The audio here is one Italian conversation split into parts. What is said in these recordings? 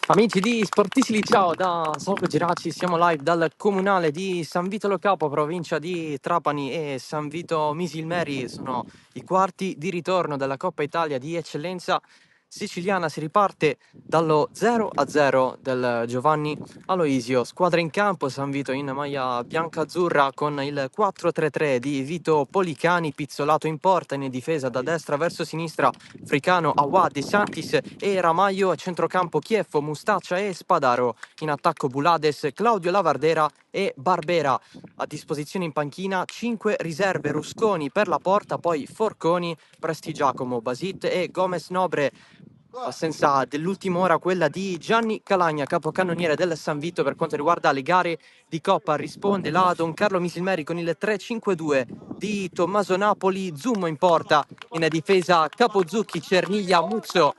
Amici di Sportisili, ciao da Salvo Geraci, siamo live dal comunale di San Vito Lo Capo, provincia di Trapani e San Vito Misilmeri. Sono i quarti di ritorno della Coppa Italia di eccellenza siciliana. Si riparte dallo 0-0 del Giovanni Aloisio. Squadra in campo, San Vito in maglia bianca-azzurra con il 4-3-3 di Vito Policani, pizzolato in porta, in difesa da destra verso sinistra Fricano, Awad, De Santis e Ramaio, a centrocampo Chieffo, Mustaccia e Spadaro, in attacco Bulades, Claudio Lavardera e Barbera. A disposizione in panchina 5 riserve: Rusconi per la porta, poi Forconi, Prestigiacomo, Basit e Gomez Nobre. Assenza dell'ultima ora quella di Gianni Calagna, capocannoniere del San Vito. Per quanto riguarda le gare di Coppa risponde la Don Carlo Misilmeri con il 3-5-2 di Tommaso Napoli, Zummo in porta, in difesa Capozzucchi, Cerniglia, Muzzo,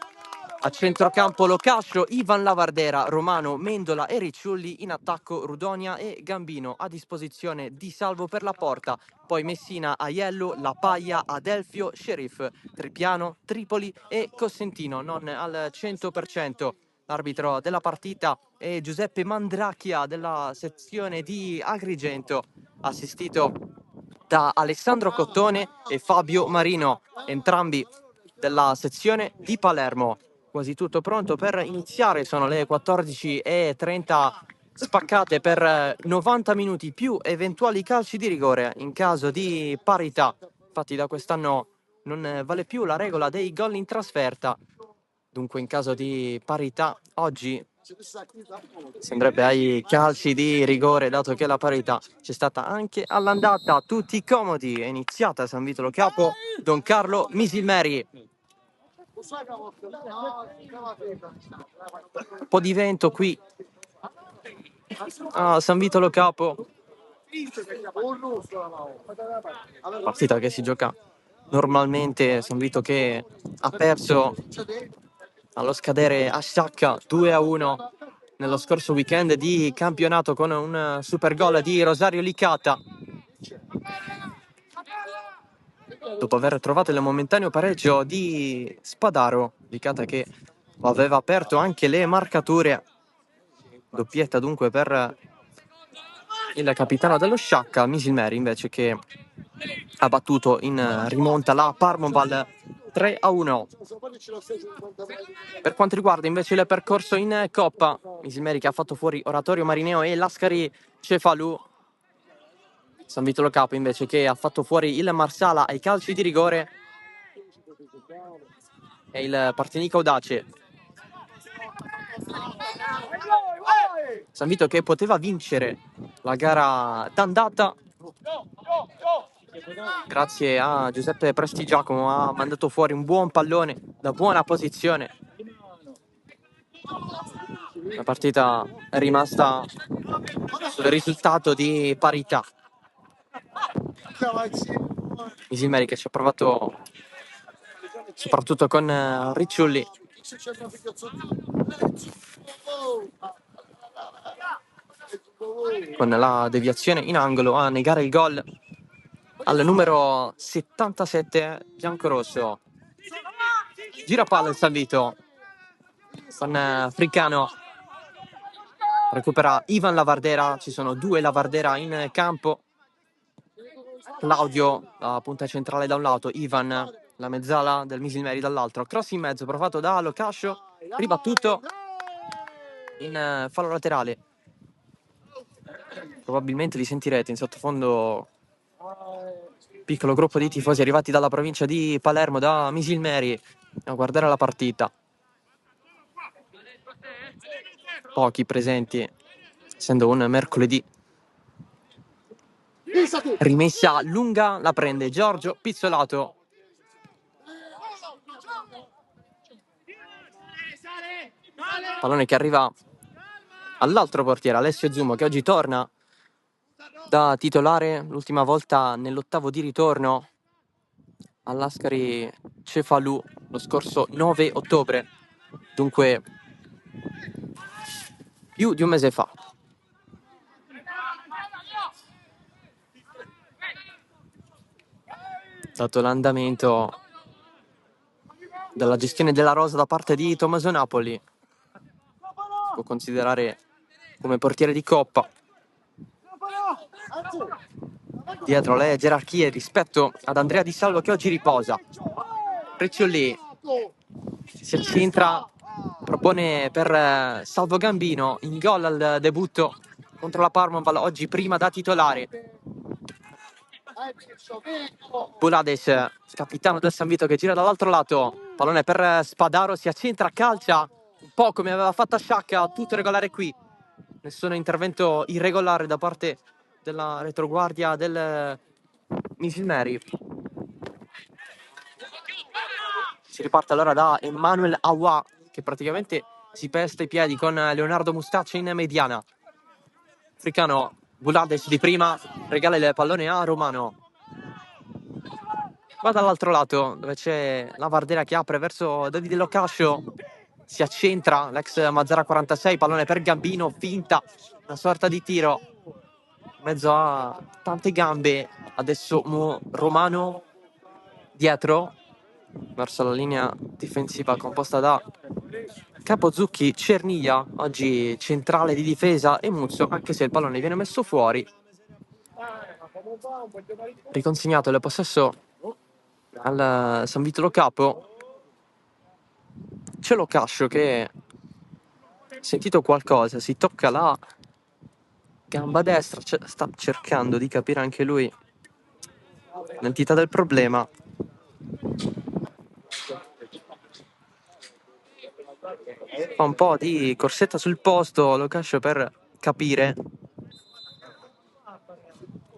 a centrocampo Locascio, Ivan Lavardera, Romano, Mendola e Ricciulli, in attacco Rudonia e Gambino. A disposizione Di Salvo per la porta, poi Messina, Aiello, La Paglia, Adelfio, Sheriff, Tripiano, Tripoli e Cosentino, non al 100%. L'arbitro della partita è Giuseppe Mandracchia della sezione di Agrigento, assistito da Alessandro Cottone e Fabio Marino, entrambi della sezione di Palermo. Quasi tutto pronto per iniziare, sono le 14:30 spaccate per 90 minuti più eventuali calci di rigore in caso di parità. Infatti da quest'anno non vale più la regola dei gol in trasferta. Dunque in caso di parità oggi si andrebbe ai calci di rigore, dato che la parità c'è stata anche all'andata. Tutti comodi, è iniziata San Vito Lo Capo, Don Carlo Misilmeri. Un po' di vento qui a San Vito Lo Capo. Partita che si gioca normalmente. San Vito che ha perso allo scadere a Sciacca 2-1 nello scorso weekend di campionato con un super gol di Rosario Licata, dopo aver trovato il momentaneo pareggio di Spadaro. Licata che aveva aperto anche le marcature. Doppietta dunque per il capitano dello Sciacca, Misilmeri, invece, che ha battuto in rimonta la Parmoval 3-1. Per quanto riguarda invece il percorso in Coppa, Misilmeri che ha fatto fuori Oratorio Marineo e Lascari Cefalù. San Vito Lo Capo invece che ha fatto fuori il Marsala ai calci di rigore e il Partinico Audace. San Vito che poteva vincere la gara d'andata, grazie a Giuseppe Prestigiacomo, ha mandato fuori un buon pallone da buona posizione. La partita è rimasta sul risultato di parità. Misilmeri che ci ha provato soprattutto con Ricciulli. Con la deviazione in angolo a negare il gol al numero 77 biancorosso. Gira palla il San Vito con Fricano, recupera Ivan Lavardera. Ci sono due Lavardera in campo. Claudio, la punta centrale da un lato, Ivan, la mezzala del Misilmeri dall'altro. Cross in mezzo provato da Locascio, ribattuto in fallo laterale. Probabilmente li sentirete in sottofondo, piccolo gruppo di tifosi arrivati dalla provincia di Palermo, da Misilmeri, a guardare la partita. Pochi presenti, essendo un mercoledì. Rimessa lunga, la prende Giorgio Pizzolato. Pallone che arriva all'altro portiere, Alessio Zummo, che oggi torna da titolare, l'ultima volta nell'ottavo di ritorno all'Ascari Cefalù lo scorso 9 ottobre, dunque più di un mese fa. Dato l'andamento della gestione della rosa da parte di Tommaso Napoli, può considerare come portiere di coppa. Dietro le gerarchie rispetto ad Andrea Di Salvo, che oggi riposa. Ricciolli si accentra, propone per Salvo Gambino, in gol al debutto contro la Parma, oggi prima da titolare. Bulades, capitano del San Vito, che gira dall'altro lato, pallone per Spadaro, si accentra, calcia un po' come aveva fatto a Sciacca, tutto regolare qui, nessun intervento irregolare da parte della retroguardia del Misilmeri. Si riparte allora da Emmanuel Awa, che praticamente si pesta i piedi con Leonardo Mustaccia in mediana. Africano, Bulades di prima, regala il pallone a Romano. Va dall'altro lato, dove c'è la Vardera che apre verso Davide Locascio. Si accentra l'ex Mazzara 46, pallone per Gambino, finta, una sorta di tiro in mezzo a tante gambe. Adesso Romano dietro verso la linea difensiva composta da Capozzucchi, Cerniglia, oggi centrale di difesa, e Muzzo, anche se il pallone viene messo fuori. Riconsegnato il possesso al San Vitolo Capo. C'è Locascio che ha sentito qualcosa, si tocca la gamba destra, sta cercando di capire anche lui l'entità del problema. Fa un po' di corsetta sul posto Locascio per capire.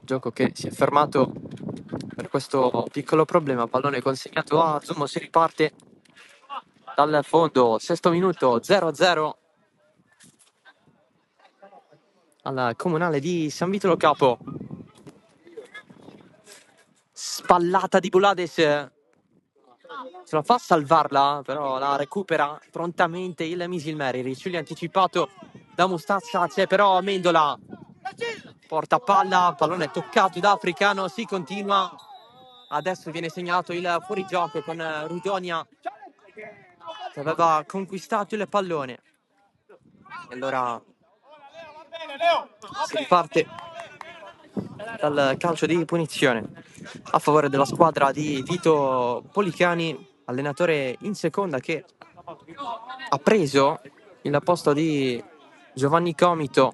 Gioco che si è fermato per questo piccolo problema. Pallone consegnato a Zummo, si riparte dal fondo, sesto minuto, 0-0 al comunale di San Vitolo Capo. Spallata di Bulades, ce la fa a salvarla, però la recupera prontamente il Misilmeri. Ricciolli anticipato da Mustazza, c'è però Mendola, porta palla, pallone toccato da Africano, si continua. Adesso viene segnalato il fuorigioco con Rudonia che aveva conquistato il pallone. E allora si riparte dal calcio di punizione a favore della squadra di Vito Policani, allenatore in seconda, che ha preso il posto di Giovanni Comito,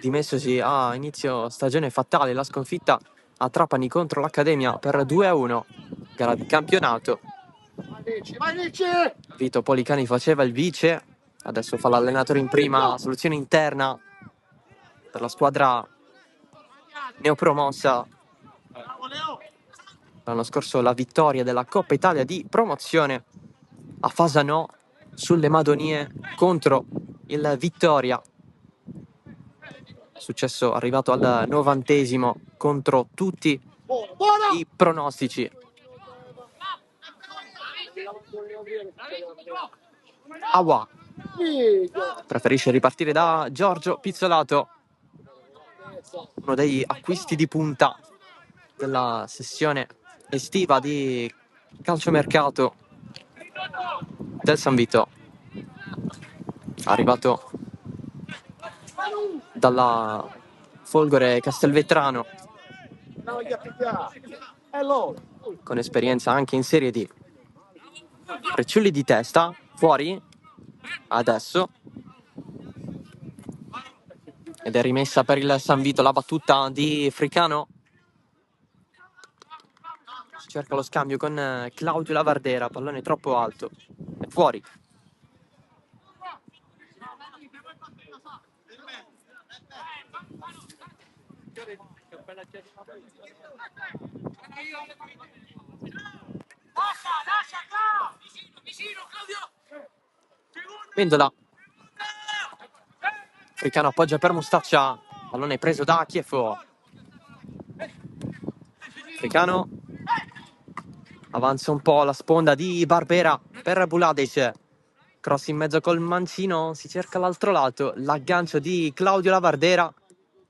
dimessosi a inizio stagione fatale, la sconfitta a Trapani contro l'Accademia per 2-1, gara di campionato. Vito Policani faceva il vice, adesso fa l'allenatore in prima, soluzione interna per la squadra neopromossa. L'anno scorso la vittoria della Coppa Italia di promozione a Fasanò sulle Madonie contro il Vittoria. Successo arrivato al 90° contro tutti i pronostici. Awa preferisce ripartire da Giorgio Pizzolato, uno degli acquisti di punta della sessione estiva di calciomercato del San Vito, arrivato dalla Folgore Castelvetrano, con esperienza anche in Serie D. Ricciolli di testa, fuori, adesso, ed è rimessa per il San Vito la battuta di Fricano. Cerca lo scambio con Claudio Lavardera, pallone troppo alto, è fuori. Mendola, Fricano appoggia per Mustaccia, pallone preso da Chiefo. Fricano avanza un po' la sponda di Barbera per Bulades, cross in mezzo col mancino, si cerca l'altro lato, l'aggancio di Claudio Lavardera,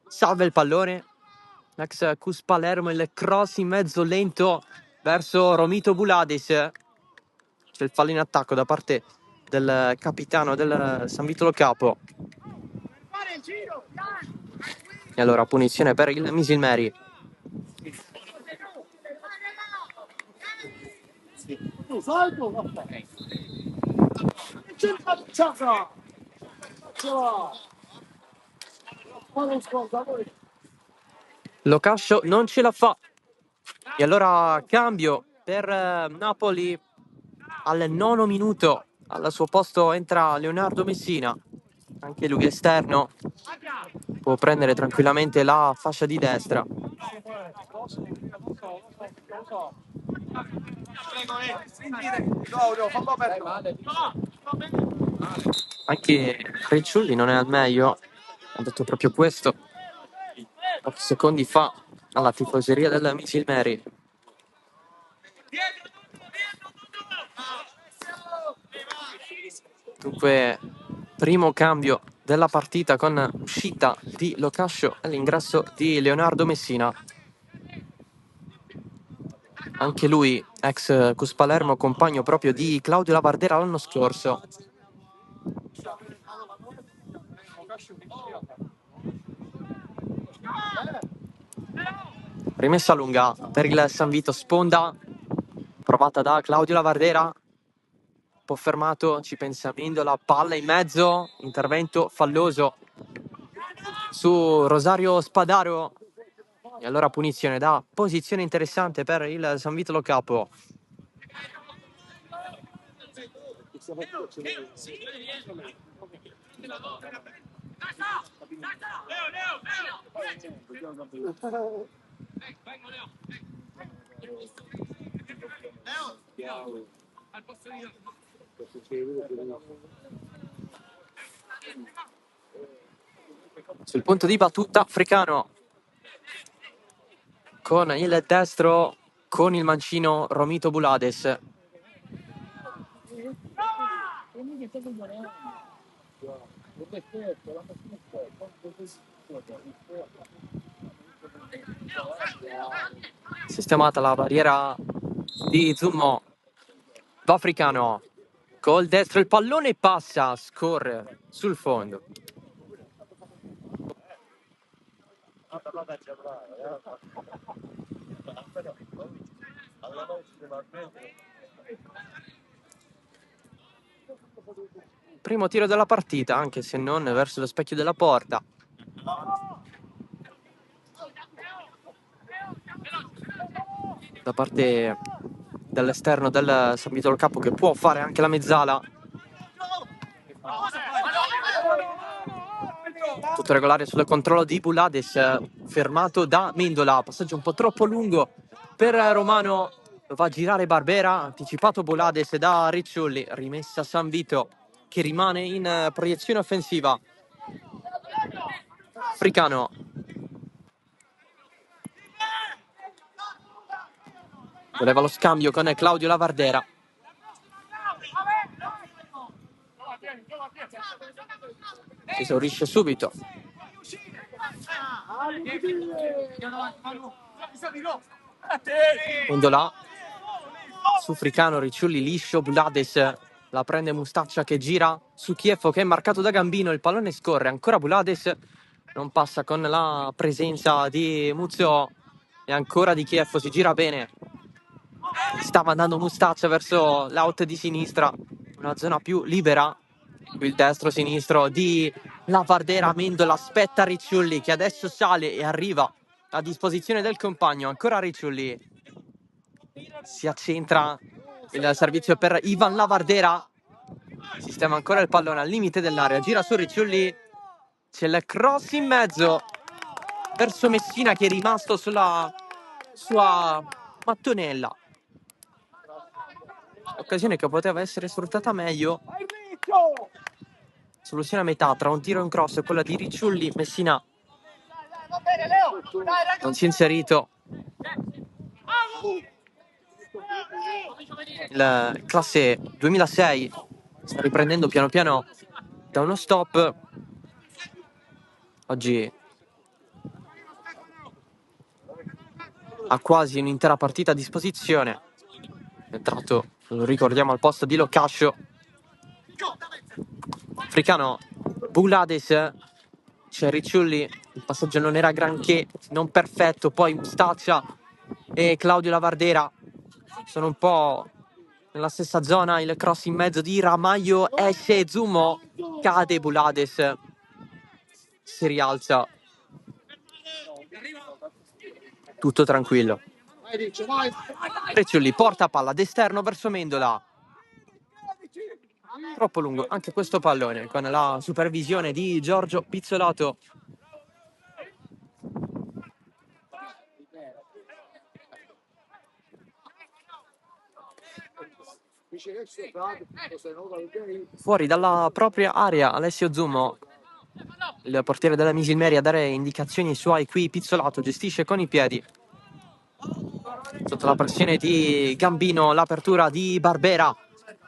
salva il pallone, l'ex Cus Palermo, il cross in mezzo lento verso Romito Bulades. C'è il fallo in attacco da parte del capitano del San Vitolo Capo. E allora punizione per il Misilmeri. Locascio non ce la fa. E allora cambio per Napoli al 9° minuto. Al suo posto entra Leonardo Messina, anche lui esterno, può prendere tranquillamente la fascia di destra. Anche Ricciulli non è al meglio, ha detto proprio questo pochi secondi fa alla tifoseria del Misilmeri. Dunque, primo cambio della partita con uscita di Locascio e l'ingresso di Leonardo Messina. Anche lui, ex Cus Palermo, compagno proprio di Claudio Lavardera l'anno scorso. Rimessa lunga per il San Vito, sponda provata da Claudio Lavardera, un po' fermato, ci pensa Mendola, palla in mezzo, intervento falloso su Rosario Spadaro. E allora punizione da posizione interessante per il San Vito Lo Capo. Sul punto di battuta Africano con il destro, con il mancino Romito Bulades. Sistemata la barriera di Zummo. Va Africano col destro, il pallone passa, scorre sul fondo. Primo tiro della partita, anche se non verso lo specchio della porta. Da parte dell'esterno del San Vito Lo Capo, che può fare anche la mezzala. Tutto regolare sul controllo di Bulades, fermato da Mendola. Passaggio un po' troppo lungo per Romano. Va a girare Barbera, anticipato Bulades da Ricciulli. Rimessa San Vito, che rimane in proiezione offensiva. Africano. Voleva lo scambio con Claudio Lavardera. Si esaurisce subito. Mendola su Africano, Ricciulli liscio, Bulades la prende Mustaccia che gira su Chieffo che è marcato da Gambino, il pallone scorre, ancora Bulades, non passa con la presenza di Muzio e ancora di Chieffo, si gira bene, sta mandando Mustaccia verso l'out di sinistra, una zona più libera. Qui il destro-sinistro di Lavardera, Mendola aspetta Ricciulli che adesso sale e arriva a disposizione del compagno, ancora Ricciulli, si accentra il servizio per Ivan Lavardera, sistema ancora il pallone al limite dell'area, gira su Ricciulli, c'è il cross in mezzo verso Messina che è rimasto sulla sua mattonella, occasione che poteva essere sfruttata meglio. Soluzione a metà tra un tiro e un cross e quella di Ricciulli. Messina non si è inserito. Il classe 2006 sta riprendendo piano piano da uno stop. Oggi ha quasi un'intera partita a disposizione. È entrato, lo ricordiamo, al posto di Locascio. Africano, Bulades, c'è Ricciulli, il passaggio non era granché, non perfetto, poi Mustaccia e Claudio Lavardera sono un po' nella stessa zona, il cross in mezzo di Ramaglio, esce Zumo, cade Bulades, si rialza, tutto tranquillo. Ricciulli porta palla d'esterno verso Mendola, troppo lungo anche questo pallone con la supervisione di Giorgio Pizzolato. Fuori dalla propria area Alessio Zummo, il portiere della Misilmeri, a dare indicazioni ai suoi. Qui Pizzolato gestisce con i piedi, sotto la pressione di Gambino, l'apertura di Barbera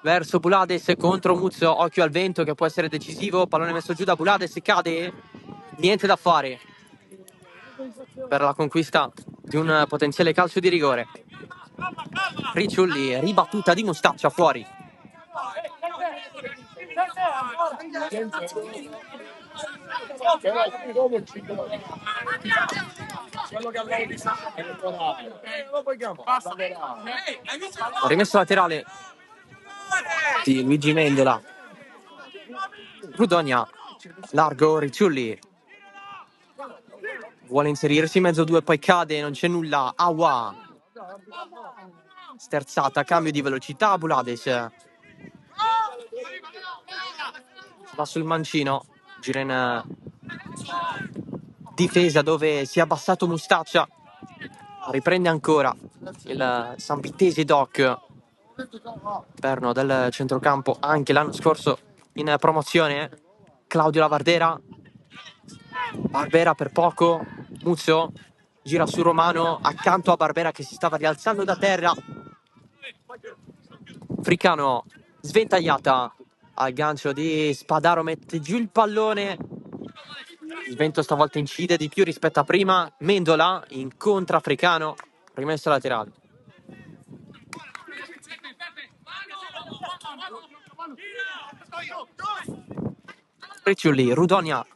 verso Bulades contro Muzzo, occhio al vento che può essere decisivo, pallone messo giù da Bulades, cade, niente da fare per la conquista di un potenziale calcio di rigore. Ricciulli, ribattuta di Mustaccia, fuori. Rimesso laterale di Luigi Mendola. Rudonia, largo Ricciulli. Vuole inserirsi in mezzo a due, poi cade, non c'è nulla. Awa. Sterzata, cambio di velocità, Bulades. Va sul mancino, gira in difesa dove si è abbassato Mustaccia. Riprende ancora il San Vittese Doc, perno del centrocampo anche l'anno scorso in promozione. Claudio Lavardera, Barbera per poco, Muzzo gira su Romano accanto a Barbera che si stava rialzando da terra. Fricano, sventagliata al gancio di Spadaro, mette giù il pallone. Il vento stavolta incide di più rispetto a prima. Mendola incontra Africano, rimesso laterale. Ricciulli, Rudonia,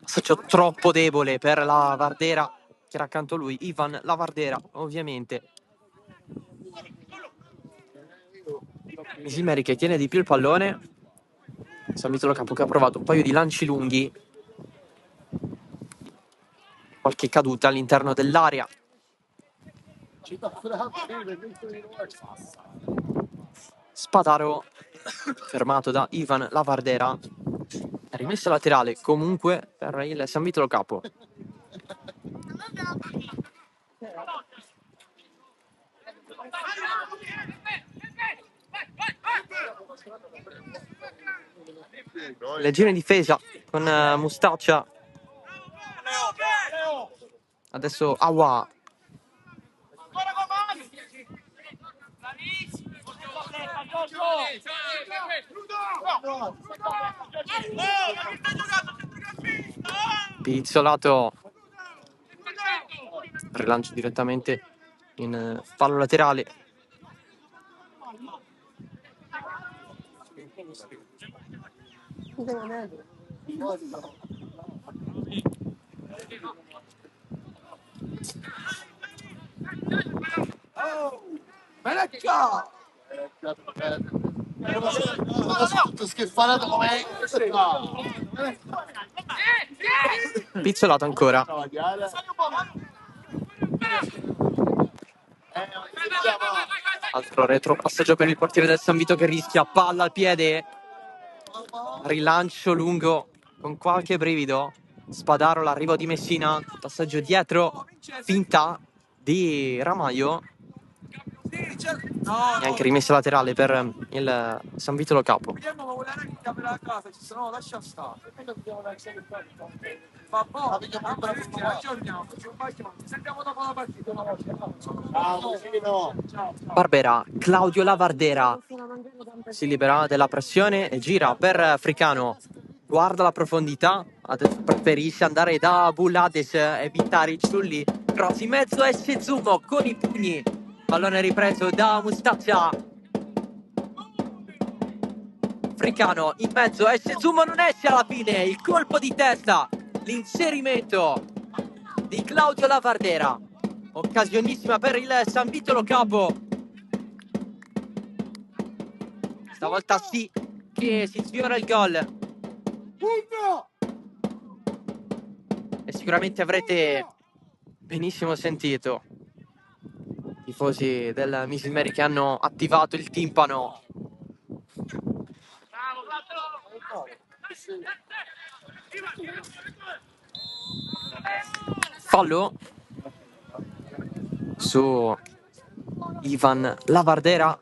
passaggio troppo debole per la Vardera, che era accanto a lui, Ivan Lavardera, ovviamente. Misilmeri che tiene di più il pallone. San Vitolo Capo che ha provato un paio di lanci lunghi, qualche caduta all'interno dell'area. Spadaro fermato da Ivan Lavardera, rimessa laterale comunque per il San Vitolo Capo. Leggera in difesa con Mustaccia. Adesso Awa. Pizzolato, rilancio direttamente in fallo laterale. Pizzolato ancora. Altro retropassaggio per il portiere del San Vito che rischia, palla al piede. Rilancio lungo con qualche brivido. Spadaro, l'arrivo di Messina, passaggio dietro, finta di Ramaglio. E anche rimessa laterale per il San Vitolo Capo. Barbera, Claudio Lavardera si libera della pressione e gira per Africano. Guarda la profondità, adesso preferisce andare da Bulades, evitare Ricciulli. Cross in mezzo, esce Zumo con i pugni. Pallone ripreso da Mustaccia. Fricano in mezzo, esce Zuma, non esce alla fine, il colpo di testa, l'inserimento di Claudio Lavardera, occasionissima per il San Vito Lo Capo. Stavolta sì che si sfiora il gol. E sicuramente avrete benissimo sentito i tifosi del Misil Meri che hanno attivato il timpano. Fallo su Ivan Lavardera.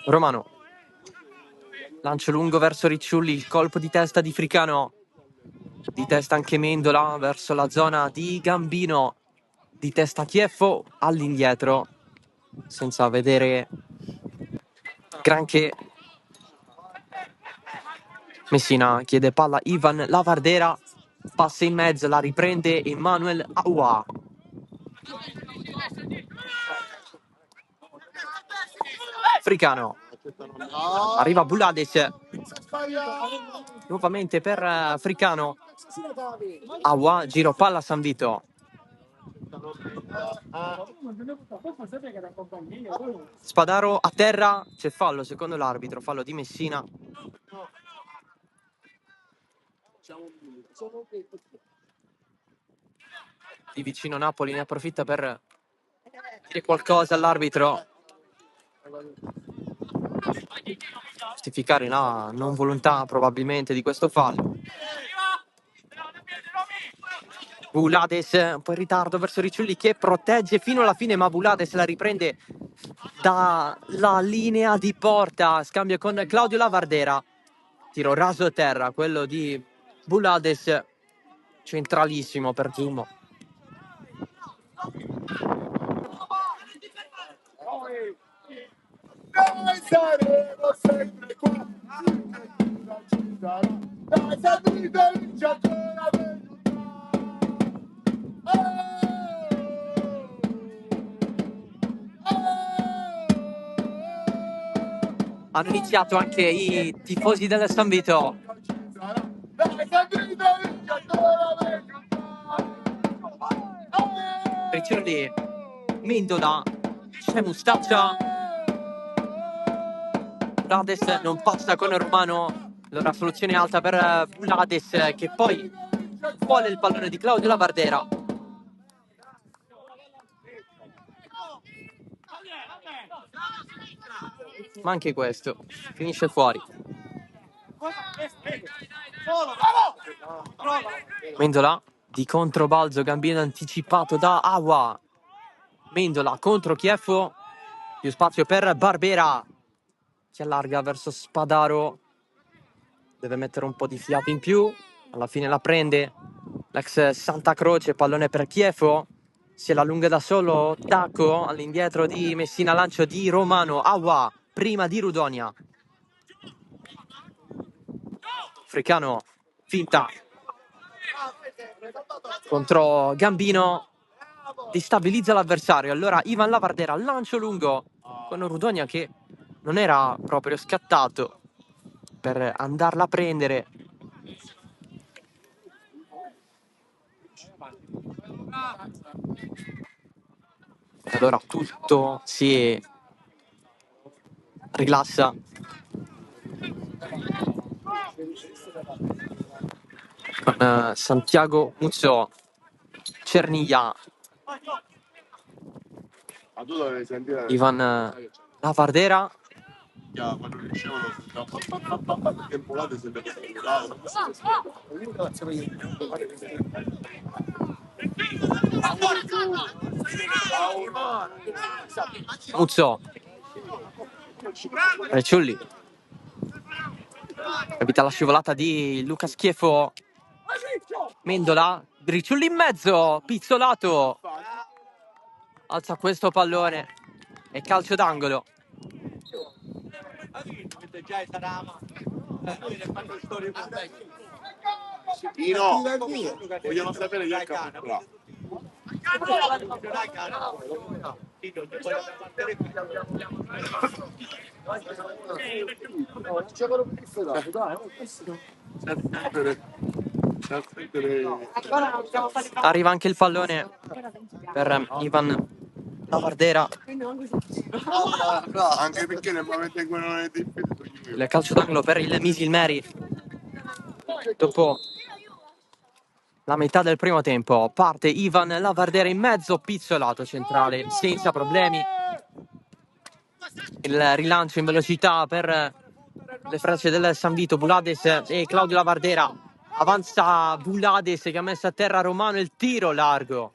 Romano, lancio lungo verso Ricciulli, il colpo di testa di Fricano, di testa anche Mendola verso la zona di Gambino, di testa Chieffo all'indietro senza vedere granché. Messina chiede palla Ivan Lavardera, passa in mezzo, la riprende Emmanuel Aua. Fricano, arriva Bulades, nuovamente per Fricano. Aua, giro palla San Vito. Spadaro a terra, c'è fallo secondo l'arbitro, fallo di Messina. Di vicino Napoli ne approfitta per dire qualcosa all'arbitro, giustificare la non volontà probabilmente di questo fallo. Bulades un po' in ritardo verso Ricciulli che protegge fino alla fine, ma Bulades la riprende dalla linea di porta, scambio con Claudio Lavardera, tiro raso a terra, quello di Bulades, centralissimo per Zumo. Noi saremo sempre qua, ci sarà, dai San Vito vince ancora Hanno iniziato anche i tifosi del San Vito. dai San Vito vince ancora Ricciardi, Mendola, c'è Mustaccia. Bulades non passa con Romano, allora soluzione alta per Bulades che poi vuole il pallone di Claudio Lavardera. Ma anche questo finisce fuori. Mendola di controbalzo, Gambino anticipato da Aua. Mendola contro Chieffo, più spazio per Barbera che allarga verso Spadaro, deve mettere un po' di fiato in più, alla fine la prende l'ex Santa Croce, pallone per Chieffo, se la allunga da solo Daco, all'indietro di Messina, lancio di Romano, Aua prima di Rudonia. Fricano, finta contro Gambino, destabilizza l'avversario, allora Ivan Lavardera, lancio lungo con Rudonia che non era proprio scattato per andarla a prendere. Allora tutto si rilassa. Con Santiago Muzzo, Cerniglia, Ivan Lavardera. Muzzo, Ricciulli, capita la scivolata di Luca Schieffo. Mendola, Ricciulli in mezzo, pizzolato, alza questo pallone e calcio d'angolo. Pino, vogliono sapere chi è il capitano. Arriva anche il pallone per Ivan Lavardera. Anche perché nel momento in cui non è difficile. Il calcio d'angolo per il Misilmeri. Dopo la metà del primo tempo parte Ivan Lavardera in mezzo, pizzolato centrale senza problemi. Il rilancio in velocità per le frecce del San Vito, Bulades e Claudio Lavardera. Avanza Bulades che ha messo a terra Romano, il tiro largo.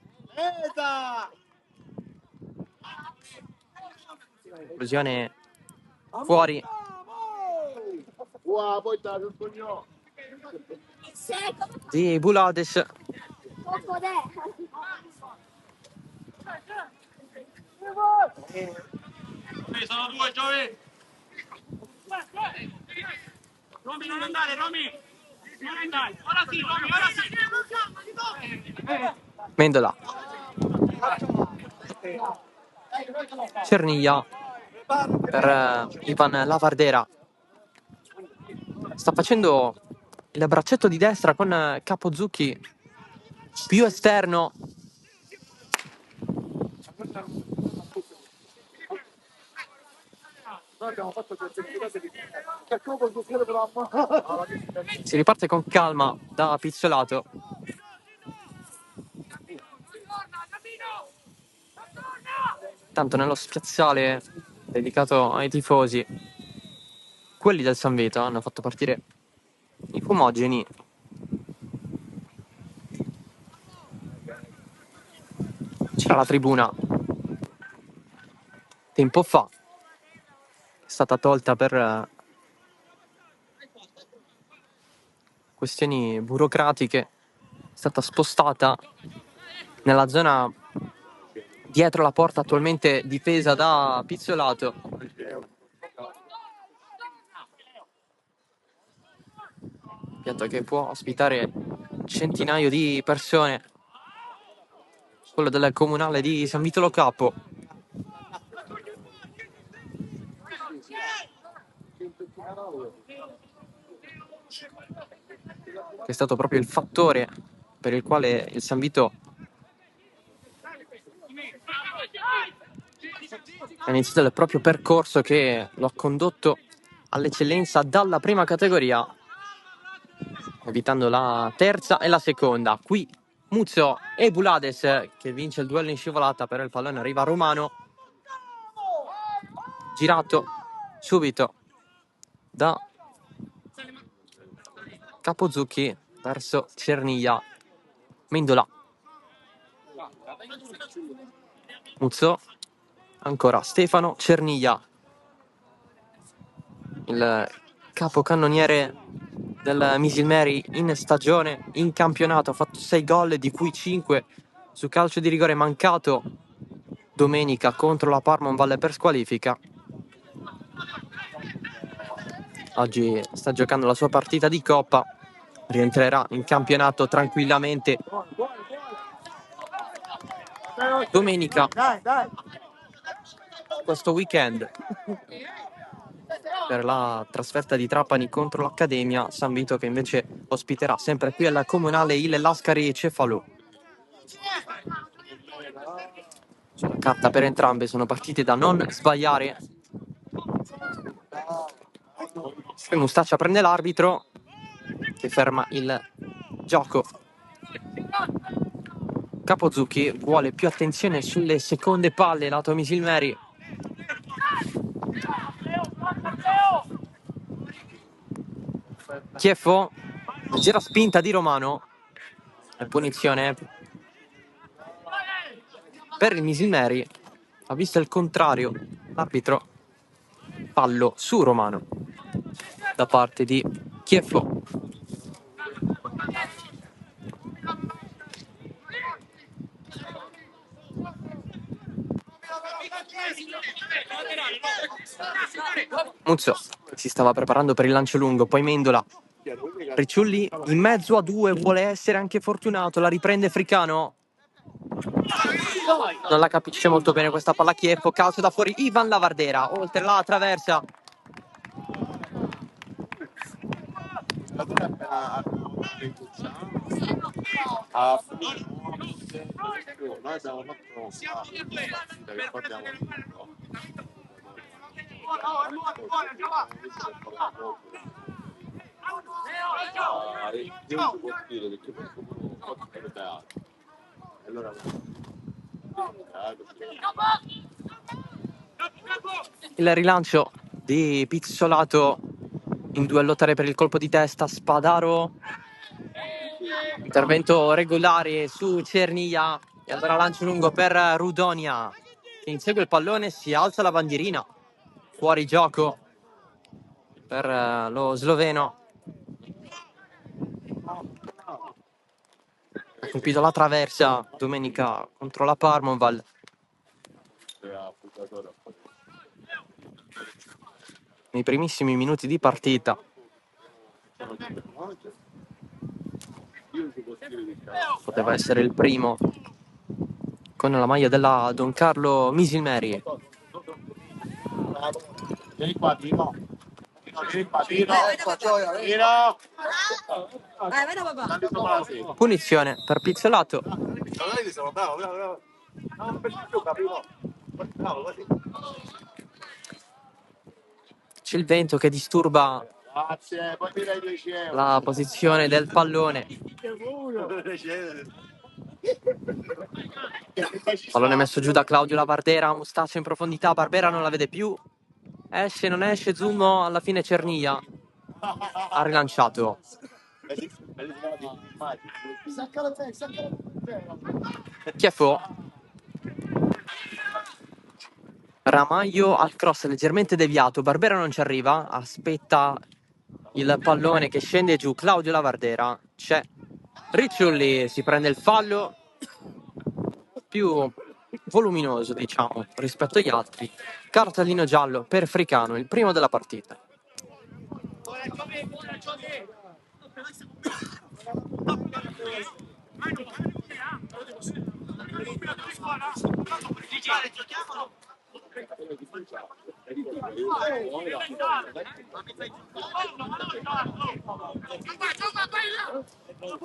Conclusione fuori. Di Bulades. Sono due, Giovi. Romy, non andare, Romy. Non andare. Ora sì, Romy, ora sì. Mendola. Cerniglia per Ivan Lavardera. Sta facendo il braccetto di destra con Capozzucchi più esterno. Si riparte con calma da Pizzolato. Tanto nello spiazzale dedicato ai tifosi, quelli del San Vito hanno fatto partire i fumogeni. C'era la tribuna tempo fa, è stata tolta per questioni burocratiche, è stata spostata nella zona dietro la porta attualmente difesa da Pizzolato. Piatto che può ospitare centinaio di persone, quello del comunale di San Vito Lo Capo. Che è stato proprio il fattore per il quale il San Vito ha iniziato il proprio percorso che lo ha condotto all'eccellenza dalla prima categoria, evitando la terza e la seconda. Qui Muzzo e Bulades che vince il duello in scivolata, però il pallone arriva a Romano, girato subito da Capozzucchi verso Cerniglia. Mendola, Muzzo, ancora Stefano Cerniglia, il capocannoniere del Misilmeri in stagione, in campionato, ha fatto 6 gol, di cui 5 su calcio di rigore mancato domenica contro la Parma un Valle per squalifica. Oggi sta giocando la sua partita di Coppa, rientrerà in campionato tranquillamente domenica, questo weekend, per la trasferta di Trapani contro l'Accademia. San Vito che invece ospiterà sempre qui alla Comunale il Lascari Cefalù. Sulla carta per entrambe sono partite da non sbagliare. Mustaccia prende l'arbitro che ferma il gioco. Capozzucchi vuole più attenzione sulle seconde palle lato Misilmeri. Chieffo, leggera spinta di Romano e punizione per il Misilmeri. Ha visto il contrario l'arbitro, fallo su Romano da parte di Chieffo. Muzzo si stava preparando per il lancio lungo, poi Mendola, Ricciulli in mezzo a due, vuole essere anche fortunato, la riprende Fricano, Non la capisce molto bene questa palla Chievo, calcio da fuori Ivan Lavardera, oltre la traversa. A finire, noi abbiamo fatto una partita che poi abbiamo vinto. Io può dire perché poi ho fatto il teatro. Allora Il rilancio di Pizzolato in due a lottare per il colpo di testa. Spadaro, intervento regolare su Cernia, e allora lancio lungo per Rudonia che insegue il pallone, si alza la bandierina, fuori gioco per lo sloveno. Ha colpito la traversa domenica contro la Parmonval. Nei primissimi minuti di partita. Poteva essere il primo con la maglia della Don Carlo Misilmeri. vieni qua, Tino. Vieni qua, Tino. Tino. Dammi sopra la sedia. Punizione per Pizzolato. C'è il vento che disturba Grazie, poi mi dai 10 euro. la posizione del pallone. Pallone messo giù da Claudio Lavardera, Mustaccio in profondità, Barbera non la vede più. Esce, non esce, Zummo, alla fine Cernia ha rilanciato. Chieffo. Ramaglio al cross leggermente deviato, Barbera non ci arriva, aspetta il pallone che scende giù, Claudio Lavardera, c'è Ricciolli, si prende il fallo più voluminoso diciamo rispetto agli altri, cartellino giallo per Fricano, il primo della partita.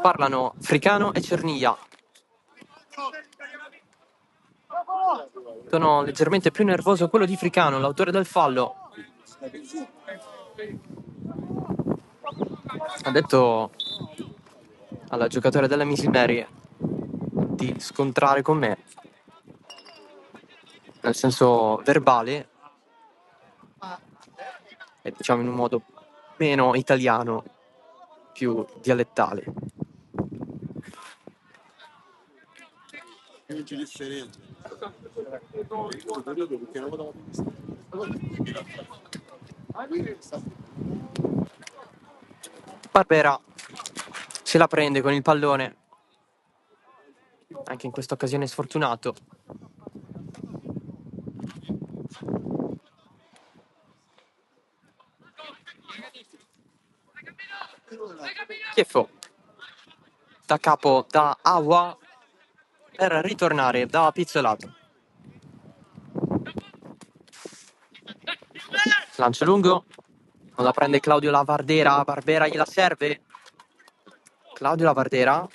Parlano Fricano e Cernia. Sono leggermente più nervoso quello di Fricano, l'autore del fallo. Ha detto al giocatore della Misilmeri di scontrare con me, nel senso verbale e diciamo in un modo meno italiano, più dialettale. Differente. Barbera se la prende con il pallone, anche in questa occasione sfortunato. Chieffo da capo da Awa per ritornare da Pizzolato. Lancio lungo, non la prende Claudio Lavardera, Barbera gliela serve. Claudio Lavardera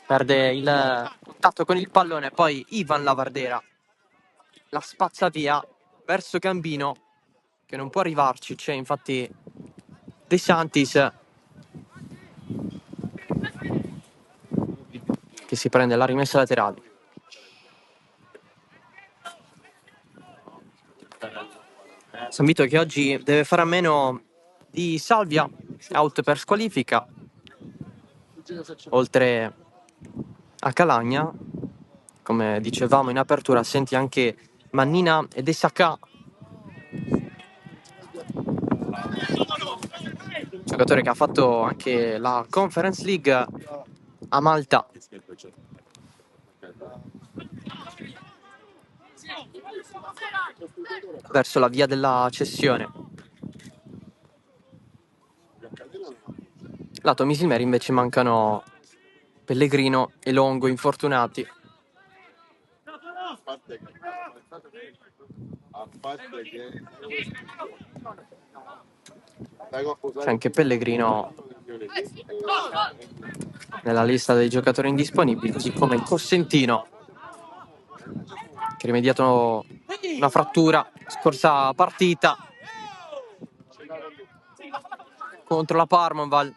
perde il contatto con il pallone, poi Ivan Lavardera la spazza via verso Gambino che non può arrivarci, c'è infatti De Santis che si prende la rimessa laterale. San Vito che oggi deve fare a meno di Salvia, out per squalifica, oltre a Calagna, come dicevamo in apertura, assenti anche Mannina e De Sacca, giocatore che ha fatto anche la Conference League a Malta. Verso la via della cessione. Lato Misilmeri invece mancano Pellegrino e Longo infortunati. A parte che C'è anche Pellegrino nella lista dei giocatori indisponibili, così come il Cossentino, che ha rimediato una frattura scorsa partita contro la Parmonval.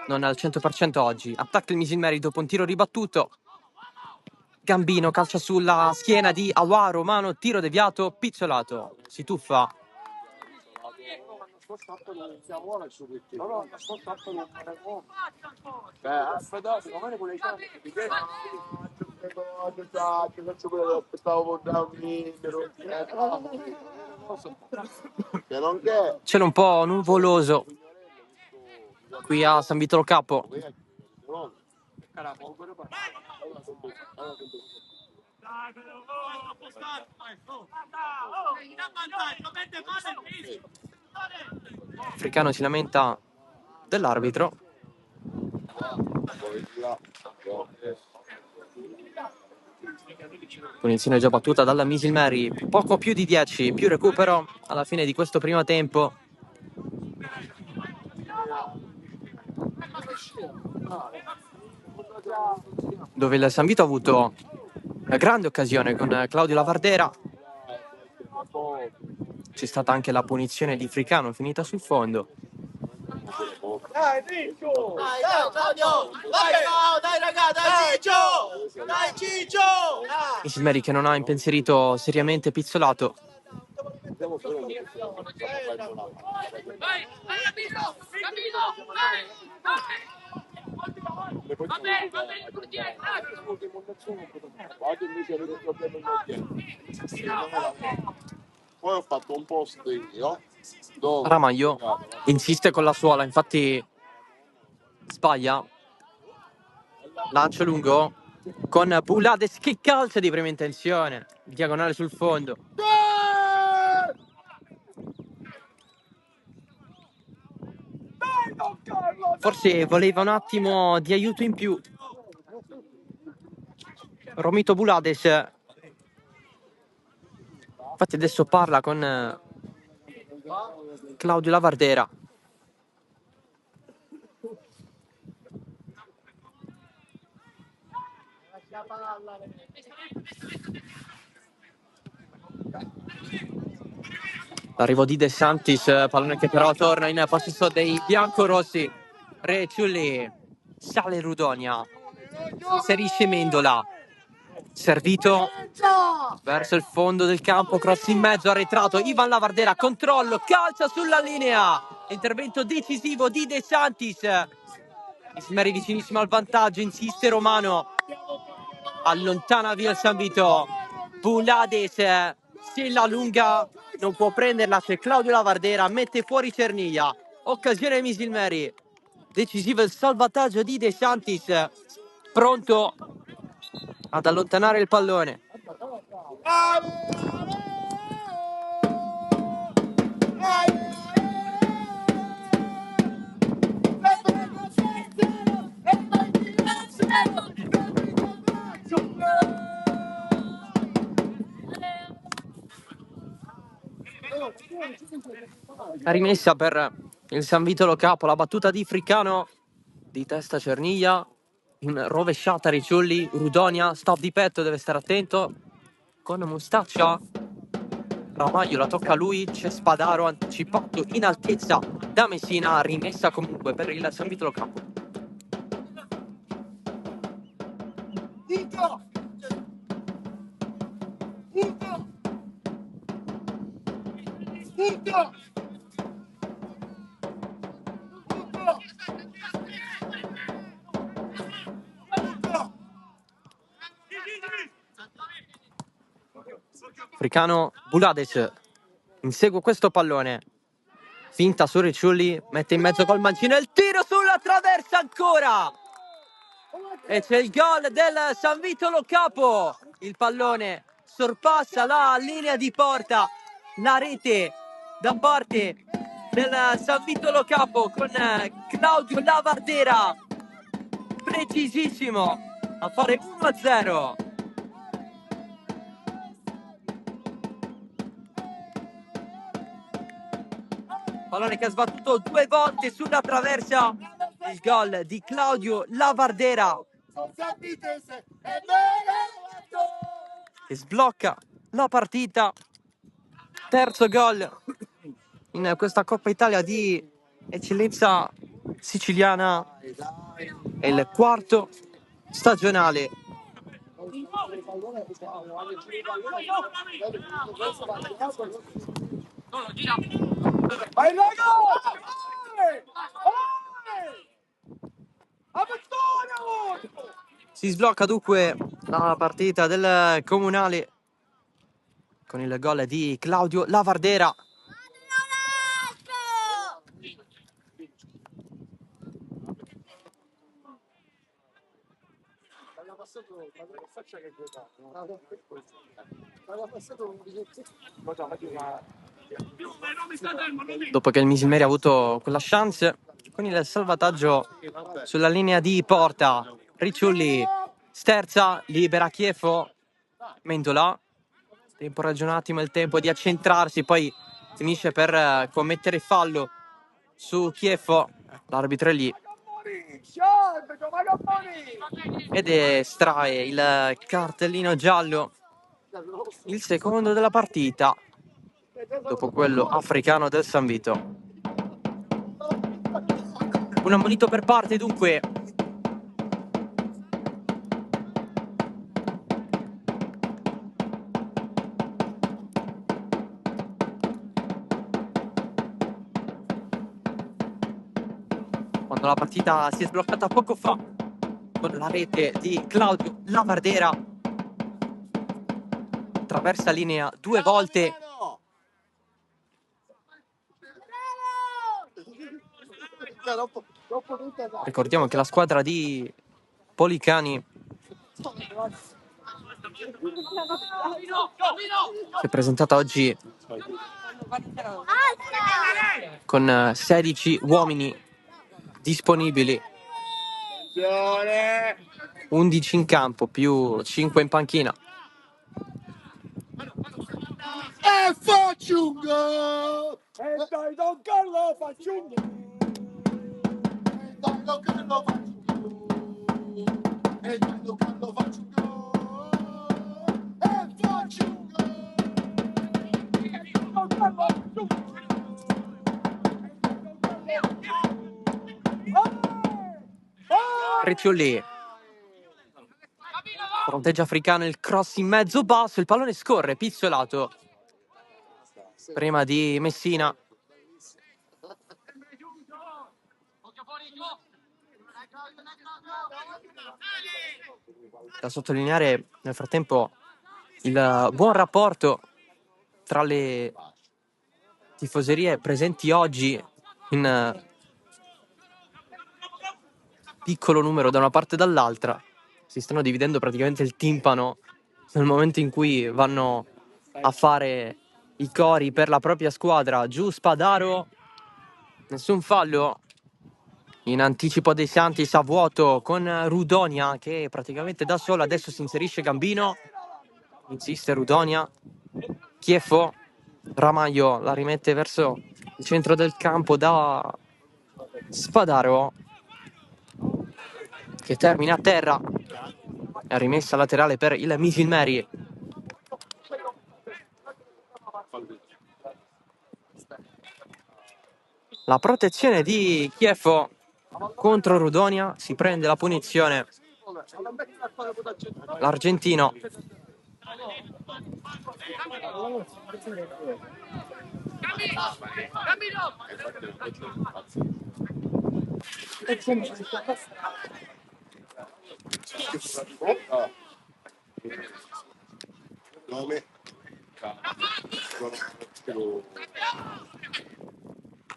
Non è al 100% oggi. Attacca il Misilmeri dopo un tiro ribattuto. Gambino calcia sulla schiena di Awaro, mano, tiro deviato, pizzolato. Si tuffa. Cielo un po' nuvoloso qui a San Vitolo Capo. Africano si lamenta dell'arbitro. Punizione già battuta dalla Misilmeri, poco più di 10, più recupero alla fine di questo primo tempo. Dove il San Vito ha avuto una grande occasione con Claudio Lavardera. C'è stata anche la punizione di Fricano finita sul fondo. Dai, Ciccio! Dai, Claudio! Dai, raga, dai, Ciccio! Dai, Ciccio! Misilmeri che non ha impensierito seriamente pizzolato. Poi ho fatto un post io. Ramaglio insiste con la suola, infatti sbaglia. Lancio lungo con Bulades che calcia di prima intenzione. Diagonale sul fondo. Forse voleva un attimo di aiuto in più Romito Bulades. Infatti adesso parla con Claudio Lavardera. L'arrivo di De Santis, pallone che però torna in possesso dei biancorossi. Reciulli, sale Rudonia, inserisce Mendola, servito verso il fondo del campo, cross in mezzo, arretrato, Ivan Lavardera, controllo, calcia sulla linea, intervento decisivo di De Santis. Ismeri vicinissimo al vantaggio, insiste Romano, allontana via il San Vito. Bulades se la lunga non può prenderla, c'è Claudio Lavardera, mette fuori Cerniglia, occasione Misilmeri, decisivo il salvataggio di De Santis, pronto ad allontanare il pallone. La rimessa per il San Vitolo Capo, la battuta di Fricano di testa Cerniglia, in rovesciata Ricciulli, Rudonia, stop di petto, deve stare attento con Mustaccia. Ramaglio la tocca a lui, c'è Spadaro anticipato in altezza da Messina, rimessa comunque per il San Vitolo Capo. Africano, Bulades insegue questo pallone, finta su Ricciulli, mette in mezzo col mancino, il tiro sulla traversa ancora e c'è il gol del San Vitolo Capo. Il pallone sorpassa la linea di porta, la rete da parte del San Vito Lo Capo con Claudio Lavardera, precisissimo a fare 1-0. Pallone che ha sbattuto 2 volte sulla traversa, il gol di Claudio Lavardera che sblocca la partita. Terzo gol in questa Coppa Italia di eccellenza siciliana, è il quarto stagionale. Vai raga! Si sblocca dunque la partita del Comunale con il gol di Claudio Lavardera. Dopo che il Misilmeri ha avuto quella chance, con il salvataggio sulla linea di porta, Ricciulli sterza, libera Chieffo, Mendola, tempo raggiunto un attimo, il tempo di accentrarsi, poi finisce per commettere fallo su Chieffo, l'arbitro è lì ed estrae il cartellino giallo, il secondo della partita dopo quello africano del San Vito. Un ammonito per parte dunque. Quando la partita si è sbloccata poco fa con la rete di Claudio Lavardera, attraversa linea 2 volte. Ricordiamo che la squadra di Policani si è presentata oggi con 16 uomini disponibili, 11 in campo più 5 in panchina. E faccio un gol! E dai Don Carlo faccio un gol! E dai Don Carlo faccio un gol! E dai Don Carlo faccio un gol! E faccio un gol! Ricciulli fronteggia africano, il cross in mezzo basso, il pallone scorre pizzolato prima di Messina. Da sottolineare nel frattempo il buon rapporto tra le tifoserie presenti oggi in piccolo numero da una parte e dall'altra. Si stanno dividendo praticamente il timpano nel momento in cui vanno a fare i cori per la propria squadra. Giù Spadaro, nessun fallo in anticipo dei Santis a vuoto con Rudonia che praticamente da solo adesso si inserisce Gambino, insiste Rudonia, Chieffo, Ramaglio la rimette verso il centro del campo da Spadaro che termina a terra, è rimessa laterale per il Misilmeri. La protezione di Chieffo contro Rudonia, si prende la punizione l'argentino.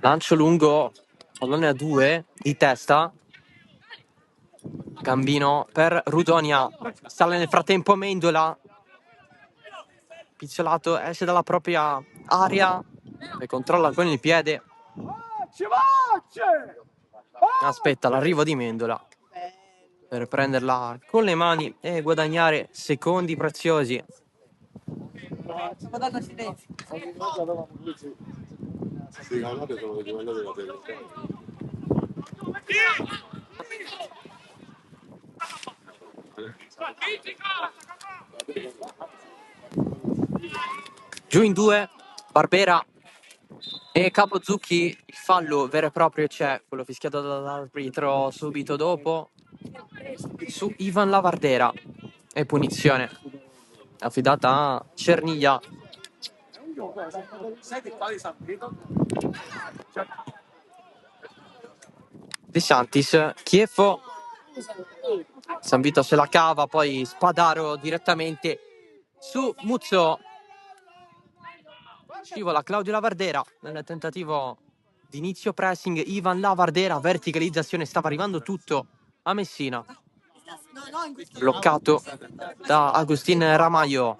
Lancio lungo, pallone a 2 di testa. Gambino per Rudonia, sale nel frattempo Mendola, pizzolato, esce dalla propria area e controlla con il piede. Aspetta l'arrivo di Mendola per prenderla con le mani e guadagnare secondi preziosi. Sì, la notte sono di quello della tele. Giù in due, Barbera e Capozzucchi. Il fallo vero e proprio c'è, quello fischiato dall'arbitro subito dopo su Ivan Lavardera, e punizione affidata a Cerniglia. De Santis, Chieffo, San Vito se la cava, poi Spadaro direttamente su Muzzo. Scivola Claudio Lavardera nel tentativo di inizio pressing. Ivan Lavardera, verticalizzazione, stava arrivando tutto a Messina, bloccato da Agustin Ramaio.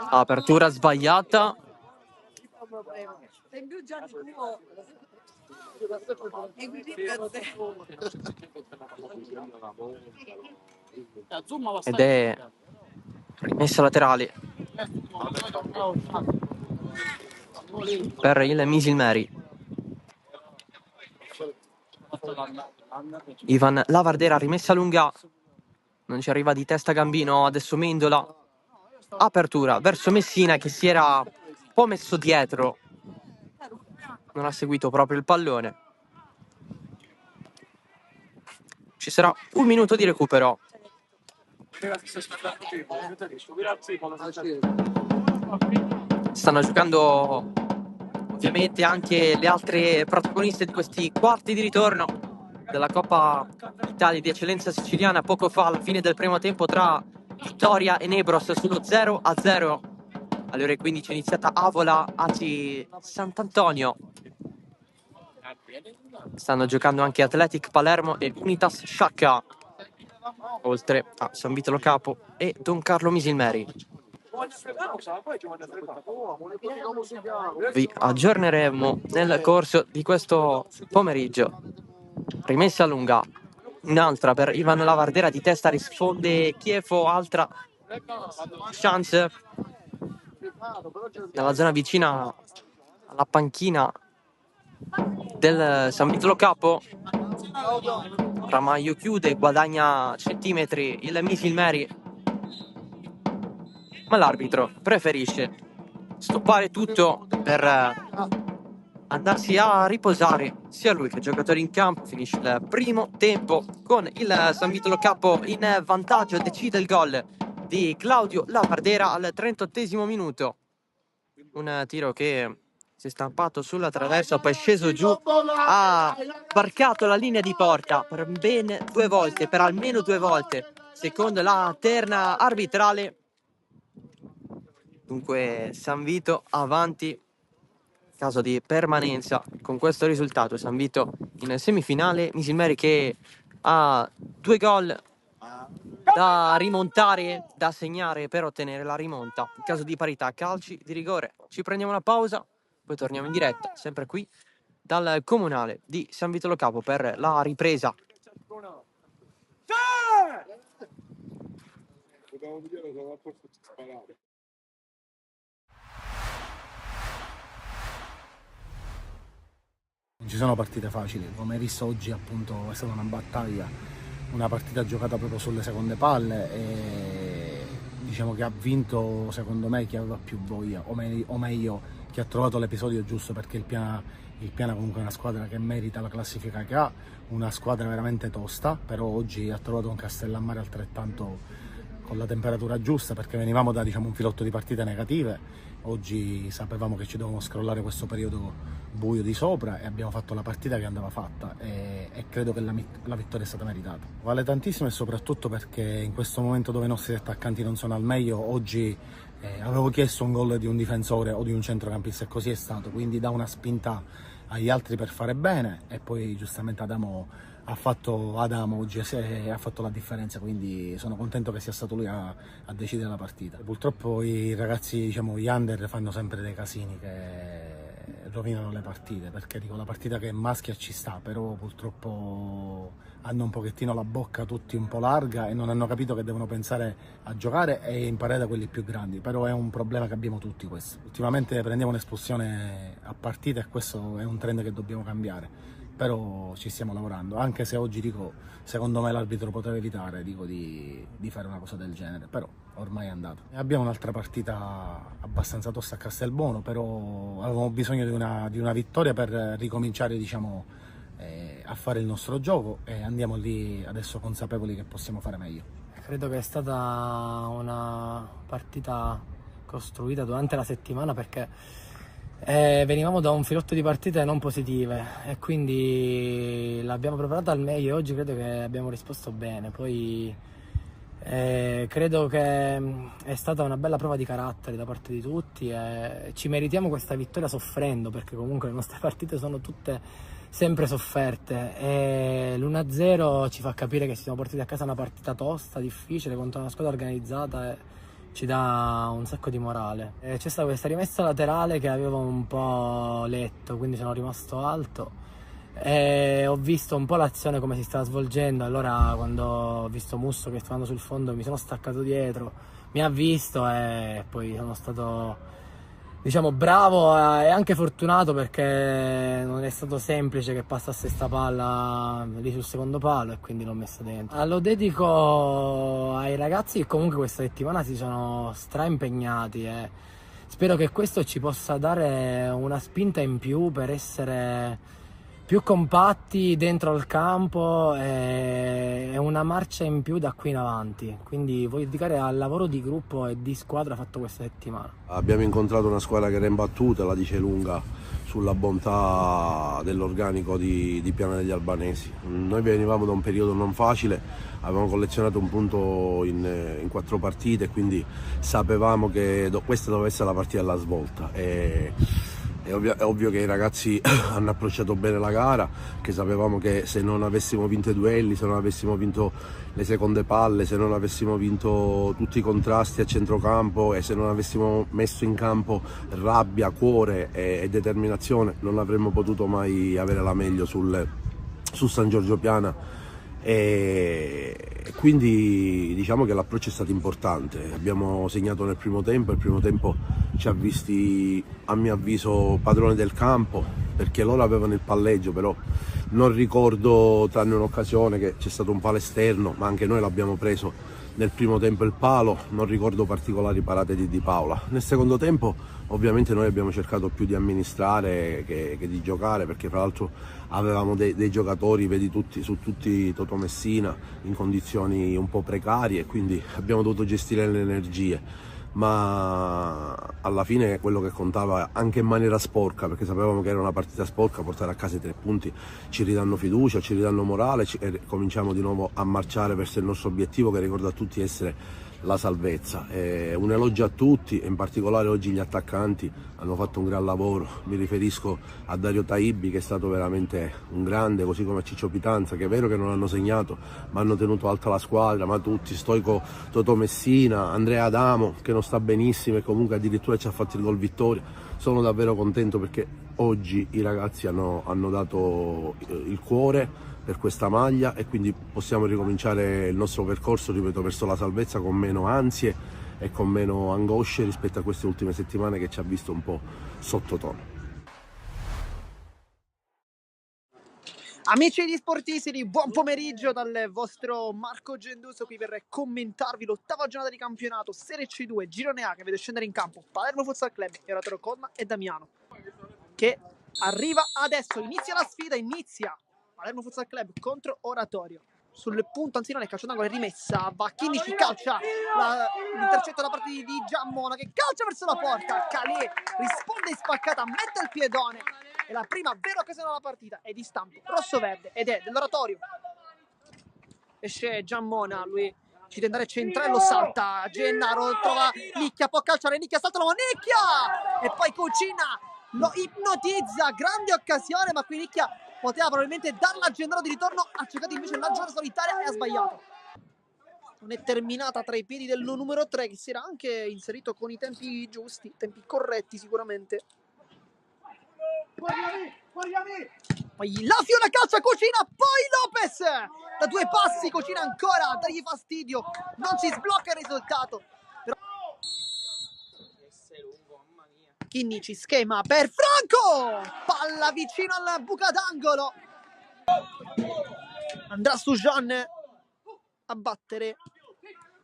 Apertura sbagliata. Ed è rimessa laterale per il Misilmeri. Ivan Lavardera, rimessa lunga, non ci arriva di testa Gambino, adesso Mendola. Apertura verso Messina che si era un po' messo dietro, non ha seguito proprio il pallone. Ci sarà un minuto di recupero. Stanno giocando ovviamente anche le altre protagoniste di questi quarti di ritorno della Coppa Italia di Eccellenza Siciliana. Poco fa, alla fine del primo tempo, tra Vittoria e Nebros sullo 0-0. Alle ore 15 è iniziata Avola Aci Sant'Antonio. Stanno giocando anche Athletic Palermo e Unitas Sciacca, oltre a San Vito Lo Capo e Don Carlo Misilmeri. Vi aggiorneremo nel corso di questo pomeriggio. Rimessa lunga, un'altra per Ivan Lavardera, di testa risponde Chieffo, altra chance nella zona vicina alla panchina del San Vito Lo Capo. Ramaio chiude, guadagna centimetri il Misilmeri, ma l'arbitro preferisce stoppare tutto per andarsi a riposare sia lui che i giocatori in campo. Finisce il primo tempo con il San Vito Lo Capo in vantaggio. Decide il gol di Claudio Lavardera al 38esimo minuto. Un tiro che si è stampato sulla traversa, poi è sceso giù, ha varcato la linea di porta per ben 2 volte, per almeno 2 volte, secondo la terna arbitrale. Dunque San Vito avanti, caso di permanenza con questo risultato. San Vito in semifinale, Misilmeri che ha 2 gol da rimontare, da segnare per ottenere la rimonta. In caso di parità, calci di rigore. Ci prendiamo una pausa, poi torniamo in diretta, sempre qui dal comunale di San Vito Lo Capo per la ripresa. Non ci sono partite facili, come hai visto oggi appunto è stata una battaglia, una partita giocata proprio sulle seconde palle e diciamo che ha vinto secondo me chi aveva più voglia, o meglio chi ha trovato l'episodio giusto, perché il Piana comunque è una squadra che merita la classifica che ha, una squadra veramente tosta, però oggi ha trovato un Castellammare altrettanto con la temperatura giusta, perché venivamo da un filotto di partite negative. Oggi sapevamo che ci dovevamo scrollare questo periodo buio di sopra e abbiamo fatto la partita che andava fatta e credo che la vittoria è stata meritata. Vale tantissimo, e soprattutto perché in questo momento dove i nostri attaccanti non sono al meglio, oggi Avevo chiesto un gol di un difensore o di un centrocampista e così è stato, quindi dà una spinta agli altri per fare bene e poi giustamente Adamo oggi ha fatto la differenza, quindi sono contento che sia stato lui a decidere la partita. Purtroppo i ragazzi, diciamo, gli under fanno sempre dei casini che rovinano le partite, perché dico la partita che è maschia ci sta, però purtroppo hanno un pochettino la bocca tutti un po' larga e non hanno capito che devono pensare a giocare e imparare da quelli più grandi, però è un problema che abbiamo tutti questo. Ultimamente prendiamo un'espulsione a partita e questo è un trend che dobbiamo cambiare, però ci stiamo lavorando, anche se oggi dico, secondo me l'arbitro poteva evitare, dico, di fare una cosa del genere, però ormai è andato. Abbiamo un'altra partita abbastanza tosta a Castelbuono, però avevamo bisogno di una vittoria per ricominciare, diciamo, a fare il nostro gioco e andiamo lì adesso consapevoli che possiamo fare meglio. Credo che è stata una partita costruita durante la settimana perché venivamo da un filotto di partite non positive e quindi l'abbiamo preparata al meglio e oggi credo che abbiamo risposto bene. Poi credo che è stata una bella prova di carattere da parte di tutti e ci meritiamo questa vittoria soffrendo, perché comunque le nostre partite sono tutte sempre sofferte e l'1-0 ci fa capire che ci siamo portati a casa una partita tosta, difficile, contro una squadra organizzata e ci dà un sacco di morale. C'è stata questa rimessa laterale che avevo un po' letto, quindi sono rimasto alto e ho visto un po' l'azione come si stava svolgendo, allora quando ho visto Musso che stava andando sul fondo mi sono staccato dietro, mi ha visto e poi sono stato, diciamo, bravo e anche fortunato perché non è stato semplice che passasse sta palla lì sul secondo palo e quindi l'ho messa dentro. Lo dedico ai ragazzi che comunque questa settimana si sono straimpegnati e spero che questo ci possa dare una spinta in più per essere più compatti dentro al campo e una marcia in più da qui in avanti, quindi voglio dedicare al lavoro di gruppo e di squadra fatto questa settimana. Abbiamo incontrato una squadra che era imbattuta, la dice lunga sulla bontà dell'organico di Piana degli Albanesi. Noi venivamo da un periodo non facile, avevamo collezionato un punto in 4 partite e quindi sapevamo che questa doveva essere la partita alla svolta. È ovvio che i ragazzi hanno approcciato bene la gara, che sapevamo che se non avessimo vinto i duelli, se non avessimo vinto le seconde palle, se non avessimo vinto tutti i contrasti a centrocampo e se non avessimo messo in campo rabbia, cuore e determinazione, non avremmo potuto mai avere la meglio su San Giorgio Piana. E quindi diciamo che l'approccio è stato importante, abbiamo segnato nel primo tempo, il primo tempo ci ha visti a mio avviso padroni del campo perché loro avevano il palleggio, però non ricordo, tranne un'occasione che c'è stato un palo esterno, ma anche noi l'abbiamo preso nel primo tempo il palo, non ricordo particolari parate di Di Paola. Nel secondo tempo ovviamente noi abbiamo cercato più di amministrare che di giocare, perché fra l'altro avevamo dei giocatori, vedi su tutti Totò Messina, in condizioni un po' precarie, quindi abbiamo dovuto gestire le energie. Ma alla fine quello che contava, anche in maniera sporca, perché sapevamo che era una partita sporca, portare a casa i 3 punti ci ridanno fiducia, ci ridanno morale e cominciamo di nuovo a marciare verso il nostro obiettivo, che ricordo a tutti essere la salvezza. Un elogio a tutti, in particolare oggi gli attaccanti hanno fatto un gran lavoro, mi riferisco a Dario Taibbi che è stato veramente un grande, così come a Ciccio Pitanza, che è vero che non hanno segnato ma hanno tenuto alta la squadra, ma tutti, Stoico Totò Messina, Andrea Adamo che non sta benissimo e comunque addirittura ci ha fatto il gol vittoria. Sono davvero contento perché oggi i ragazzi hanno dato il cuore per questa maglia e quindi possiamo ricominciare il nostro percorso, ripeto, verso la salvezza con meno ansie e con meno angosce rispetto a queste ultime settimane che ci ha visto un po' sottotono. Amici di Sportissimi, buon pomeriggio dal vostro Marco Genduso qui per commentarvi l'8ª giornata di campionato Serie C2 Girone A che vede scendere in campo Palermo Futsal Club, Eratoro Colma e Damiano, che arriva adesso, inizia la sfida, Palermo Futsal Club contro Oratorio. Sul punto anzi non è calcio d'angolo, è rimessa, Bacchini ci calcia l'intercetto da parte di Giammona che calcia verso la porta, Calé risponde in spaccata, mette il piedone e la prima vera occasione della partita è di stampo rosso-verde ed è dell'Oratorio. Esce Giammona, lui Ci deve andare centrale, lo salta. Gennaro trova Nicchia, può calciare Nicchia, salta la Nicchia! E poi Cucina lo ipnotizza, grande occasione, ma qui Nicchia poteva probabilmente darla a Gennaro di ritorno, ha cercato invece la giocata solitaria e ha sbagliato. Non è terminata tra i piedi del numero 3, che si era anche inserito con i tempi giusti, tempi corretti sicuramente. Poi la Fiora calcia, Cucina, poi Lopez! Da 2 passi Cucina ancora a dargli fastidio, non si sblocca il risultato. Però Chinnici, schema per Franco! Palla vicino alla buca d'angolo. Andrà su Jean a battere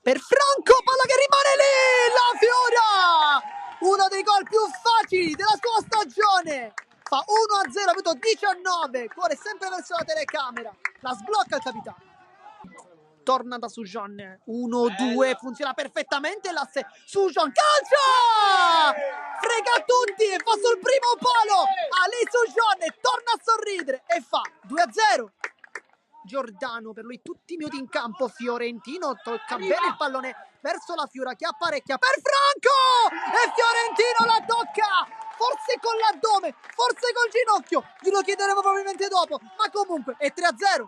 per Franco, palla che rimane lì, la Fiora! Uno dei gol più facili della sua stagione. Fa 1-0, ha avuto 19, corre sempre verso la telecamera, la sblocca il capitano. Torna da Sujon, 1-2, funziona perfettamente l'asse. Sujon calcia! Frega tutti e fa sul primo palo. Ali Sujon torna a sorridere e fa 2-0. Giordano, per lui tutti i minuti in campo. Fiorentino tocca bene il pallone verso la Fiora che apparecchia per Franco e Fiorentino la tocca, forse con l'addome, forse col ginocchio, glielo chiederemo probabilmente dopo, ma comunque è 3-0.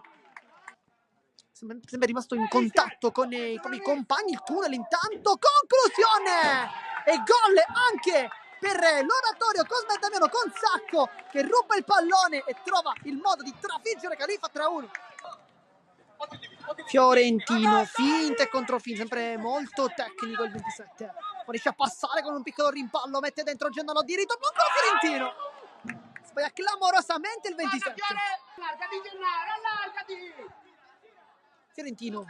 Sembra rimasto in contatto con i propri compagni. Il tunnel intanto, conclusione e gol anche per l'oratorio Cosme Damiano con Sacco che ruba il pallone e trova il modo di trafiggere Califa 3-1. Fiorentino, finta e controfinta, sempre molto tecnico il 27. Riesce a passare con un piccolo rimpallo, mette dentro Gennaro di ritorno con Fiorentino. Sbaglia clamorosamente il 27. Fiorentino,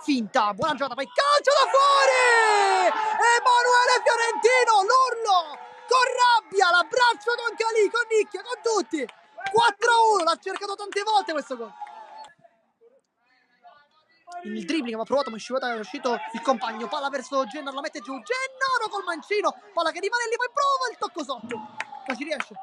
finta, buona giocata, poi calcio da fuori! Emanuele Fiorentino, l'urlo, con rabbia, l'abbraccio con Calì, con Nicchia, con tutti. 4-1, l'ha cercato tante volte questo gol. Il dribbling aveva provato, ma è uscito il compagno, palla verso Gennaro, la mette giù, Gennaro col mancino, palla che rimane lì, poi prova il tocco sotto, non ci riesce.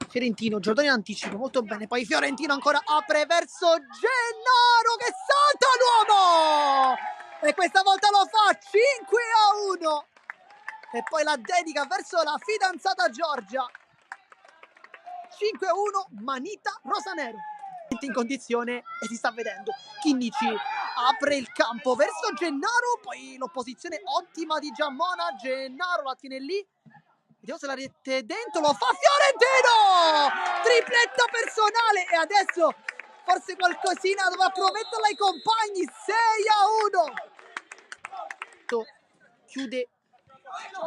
Fiorentino, Giordano in anticipo, molto bene, poi Fiorentino ancora apre verso Gennaro che salta l'uomo e questa volta lo fa 5-1 e poi la dedica verso la fidanzata Giorgia. 5-1, Manita Rosanero in condizione e si sta vedendo. Chinnici apre il campo verso Gennaro, poi l'opposizione ottima di Giammona, Gennaro la tiene lì. Vediamo se la rete dentro, lo fa Fiorentino! Tripletta personale e adesso forse qualcosina doveva prometterla ai compagni. 6-1. Chiude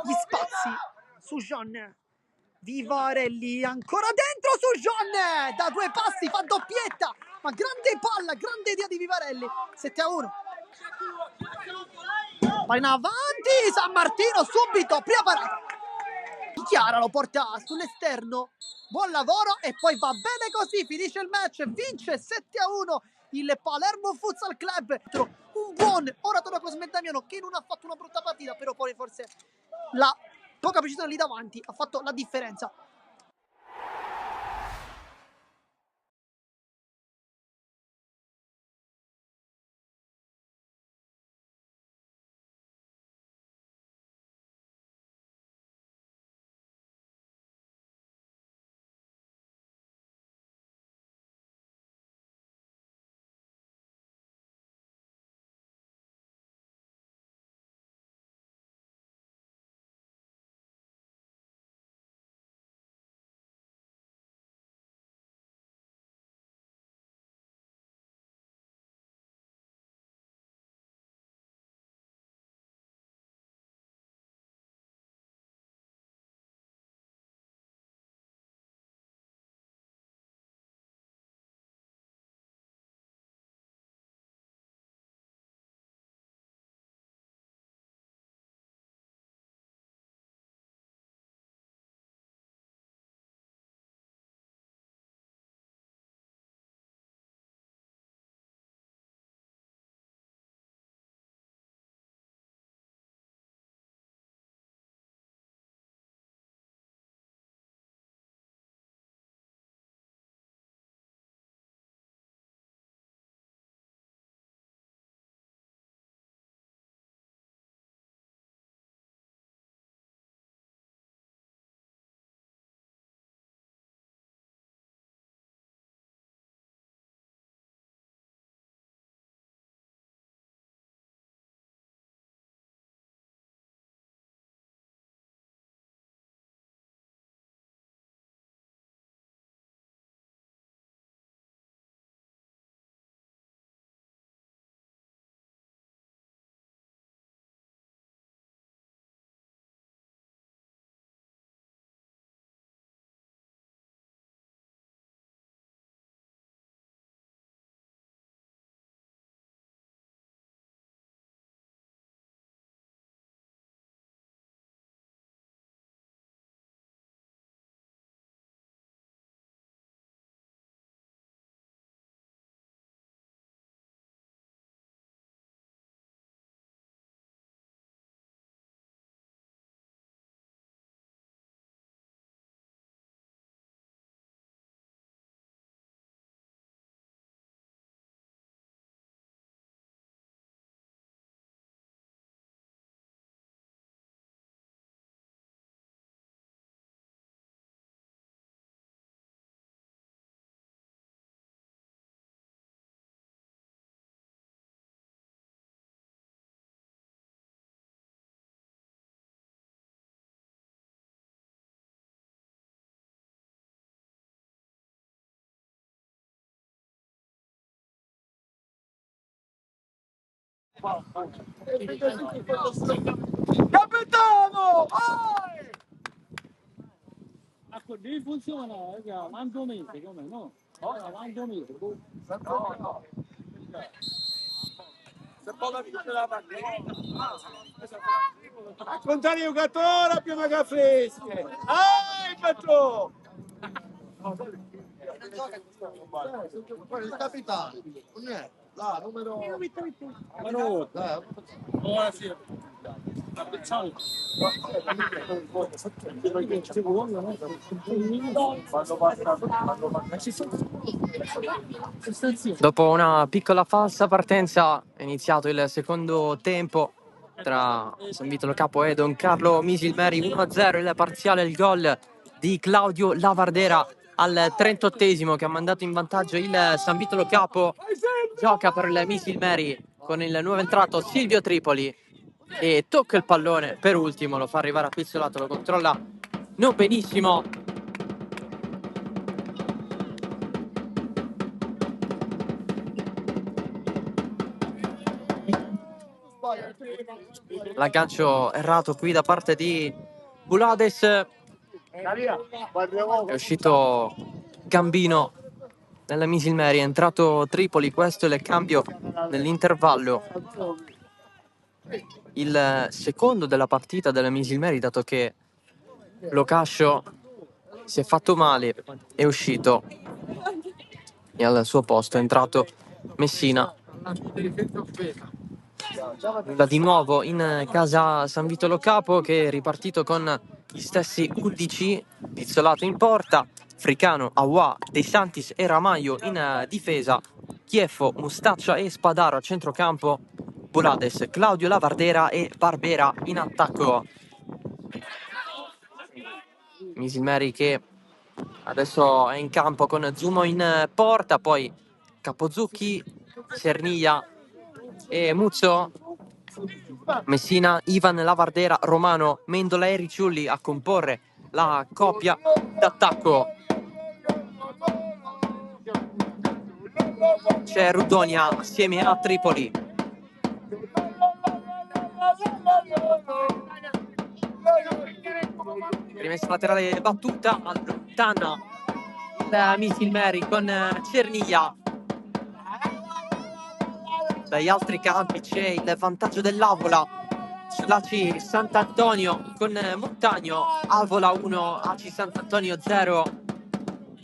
gli spazi su Jean. Vivarelli ancora dentro su Jean! Da 2 passi fa doppietta, ma grande palla, grande idea di Vivarelli. 7-1. Va in avanti San Martino subito, prima parata. Chiara lo porta sull'esterno, buon lavoro e poi va bene così, finisce il match, vince 7-1 il Palermo Futsal Club. Un buon oratorio Cosme Damiano che non ha fatto una brutta partita, però poi forse la poca precisione lì davanti ha fatto la differenza. Capitano! Ecco, lì funziona, quanto mese, come no? Quanto mese? A contare i giocatori abbiamo che fresche! Petro! Il capitano, non è? Là, numero... Ora sì. Ciao. Dopo una piccola falsa partenza è iniziato il secondo tempo tra San Vitolo Capo e Don Carlo Misilmeri. 1-0 il parziale, il gol di Claudio Lavardera al 38esimo che ha mandato in vantaggio il San Vitolo Capo. Gioca per il Misilmeri con il nuovo entrato Silvio Tripoli e tocca il pallone per ultimo, lo fa arrivare a Pizzolato, lo controlla non benissimo. L'aggancio errato qui da parte di Bulades, è uscito Gambino nella Misilmeri, è entrato Tripoli, questo è il cambio nell'intervallo, il secondo della partita della Misilmeri, dato che Locascio si è fatto male, è uscito e al suo posto è entrato Messina. Nulla di nuovo in casa San Vitolo Capo, che è ripartito con gli stessi 11, Pizzolato in porta, Fricano, Awa, De Santis e Ramaio in difesa, Chieffo, Mustaccia e Spadaro a centrocampo, Bulades, Claudio Lavardera e Barbera in attacco. Misilmeri che adesso è in campo con Zumo in porta, poi Capozzucchi, Cerniglia e Muzzo, Messina, Ivan, Lavardera, Romano, Mendola e Ricciulli a comporre la coppia d'attacco. C'è Rudonia assieme a Tripoli. Rimessa laterale battuta, allontana il Misilmeri con Cerniglia. Dagli altri campi c'è il vantaggio dell'Avola sull'Aci Sant'Antonio con Montagno. Avola 1, Aci Sant'Antonio 0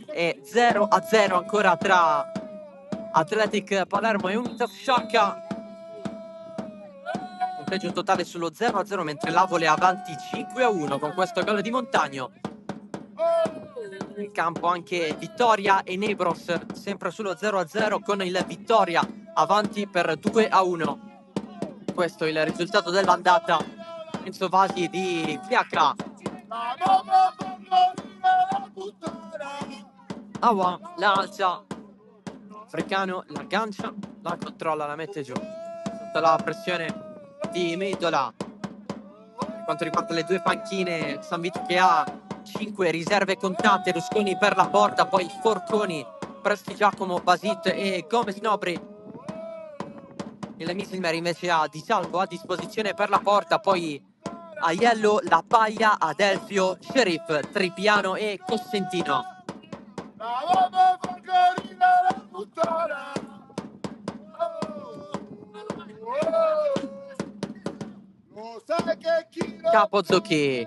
e 0-0 ancora tra Athletic Palermo e Unitaf Sciacca. Punteggio totale sullo 0-0, mentre l'Avola è avanti 5-1 con questo gol di Montagno. In campo anche Vittoria e Nebros, sempre sullo 0-0 con il Vittoria avanti per 2-1. Questo è il risultato dell'andata. Enzo Vasi di Fiacca. Awa la alza, Fricano l'aggancia, la controlla, la mette giù sotto la pressione di Mendola. Per quanto riguarda le due panchine, San Vito che ha 5 riserve contate, Rusconi per la porta, poi Forconi, Presti Giacomo, Basit e Gomez Nobri. Il Misilmeri invece ha Di Salvo a disposizione per la porta, poi Aiello, La Paglia, Adelfio, Sheriff, Tripiano e Costantino. Capozzucchi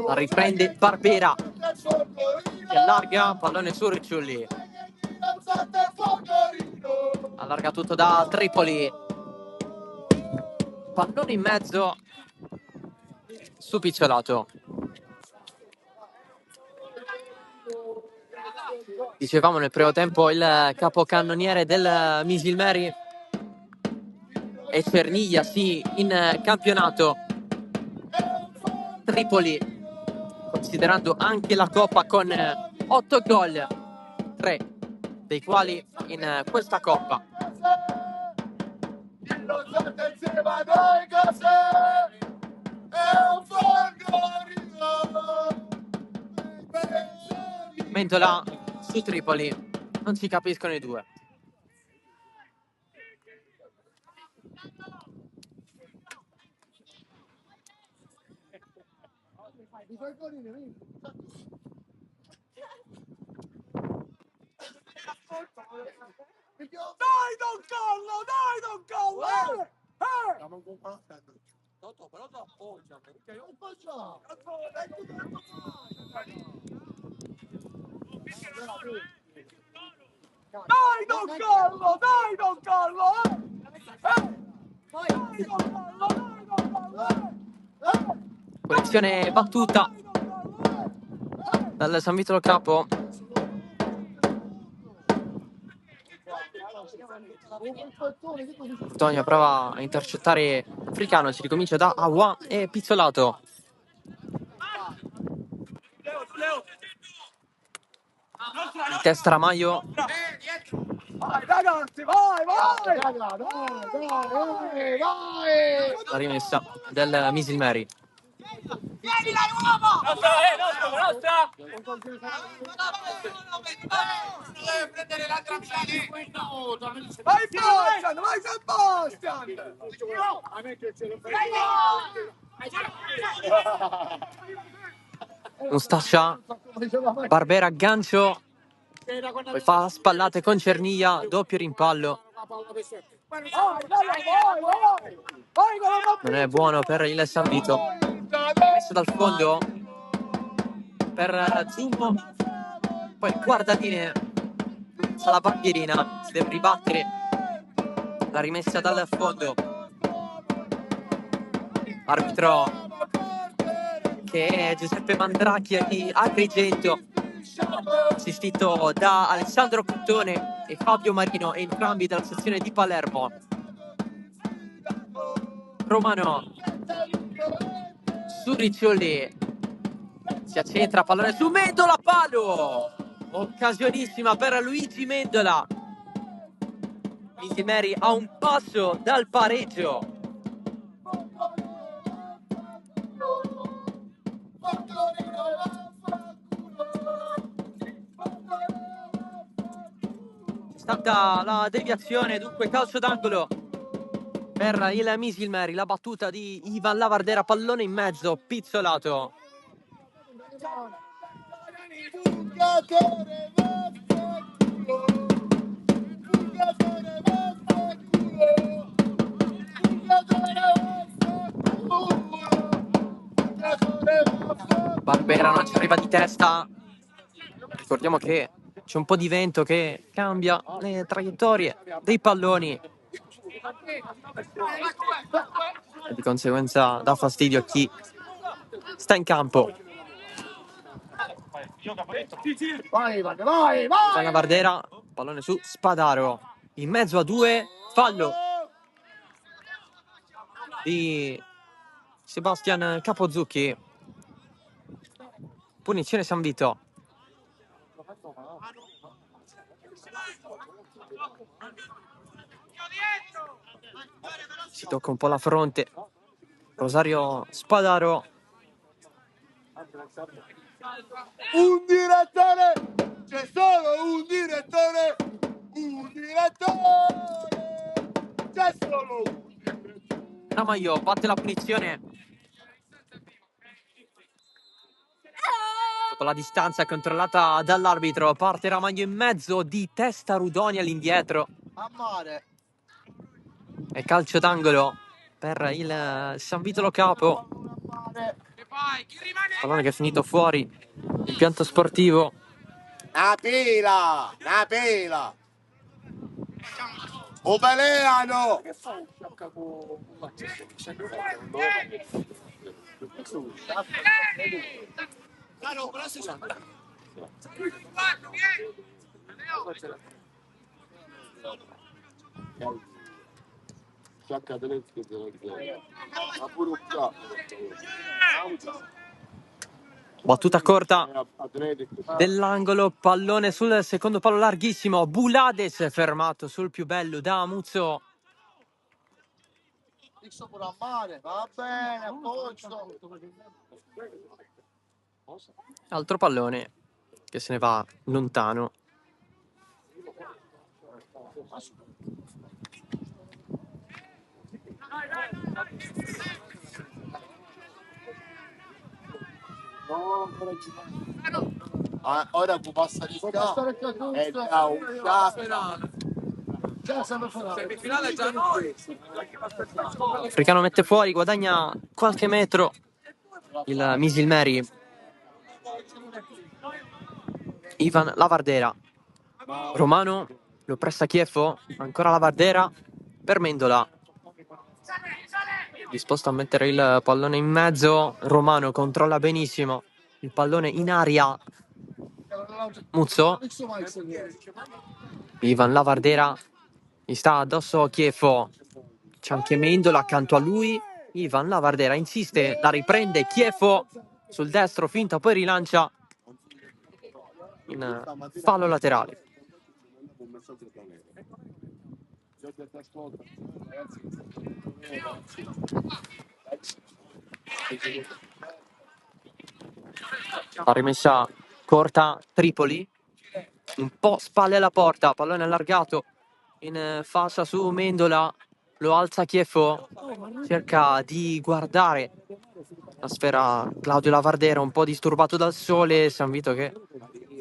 la riprende Barbera, si allarga, pallone su Ricciulli, allarga tutto da Tripoli, pallone in mezzo su Pizzolato. Dicevamo nel primo tempo il capocannoniere del Misilmeri e Cerniglia sì in campionato. Tripoli considerando anche la Coppa con 8 gol, 3 dei quali in questa Coppa. Mendola su Tripoli, non si capiscono i due. Dai, Don Carlo, dai, Don Carlo! Siamo con quanto? Però tu appoggia, perché io appoggia! Dai, Don Carlo, dai, Don Carlo! Dai, Don Carlo, dai, Don Carlo! Punizione battuta dal San Vito Lo Capo. Antonio prova a intercettare Africano, si ricomincia da Awa e Pizzolato. Di testa Ramaglio. Vai ragazzi, vai, vai! Dai, vai! La rimessa del Misilmeri. Vieni là, uomo! Nostra! Deve prendere l'altra Vai Sebastian, vai Sebastian! Mustascia, Barbera aggancio, poi fa spallate con Cerniglia, doppio rimpallo. Non è buono per il San Vito. Messo dal fondo per Zummo, poi guardatine alla bandierina, si deve ribattere la rimessa dal fondo. Arbitro che è Giuseppe Mandracchia di Agrigento, assistito da Alessandro Cottone e Fabio Marino, entrambi dalla sezione di Palermo. Romano su Riccioli, si accentra, pallone su Mendola, palo! Occasionissima per Luigi Mendola. Misimeri a un passo dal pareggio. È stata la deviazione, dunque calcio d'angolo per il Misilmeri, la battuta di Ivan Lavardera, pallone in mezzo, Pizzolato. Barbera non ci arriva di testa. Ricordiamo che c'è un po' di vento che cambia le traiettorie dei palloni e di conseguenza dà fastidio a chi sta in campo. Vai, vai, vai! La Bardera, pallone su Spadaro, in mezzo a due, fallo di Sebastian Capozzucchi. Punizione San Vito. Si tocca un po' la fronte Rosario Spadaro. Un direttore! C'è solo un direttore! Un direttore! C'è solo un direttore! Ramaglio batte la punizione. Dopo la distanza controllata dall'arbitro, parte Ramaglio in mezzo, di testa Rudoni all'indietro. A mare! E calcio d'angolo per il San Vito Lo Capo. Pallone che è finito fuori impianto sportivo. Una pila! Una pila! Obeleano! Battuta corta dell'angolo, pallone sul secondo palo larghissimo. Bulades fermato sul più bello da Muzzo. Va bene, a posto. Altro pallone che se ne va lontano. Ora può passare il campo e da un Semifinale già noi. Africano mette fuori, guadagna qualche metro il Misilmeri. Ivan Lavardera. Romano lo presta Chieffo, ancora Lavardera per Mendola. Disposto a mettere il pallone in mezzo, Romano controlla benissimo il pallone in aria. Muzzo. Ivan Lavardera gli sta addosso Chieffo. C'è anche Mendola accanto a lui. Ivan Lavardera insiste, la riprende Chieffo sul destro, finta, poi rilancia in fallo laterale. La rimessa corta Tripoli, un po' spalle alla porta, pallone allargato in fascia su Mendola, lo alza Chieffo, cerca di guardare la sfera Claudio Lavardera, un po' disturbato dal sole, San Vito che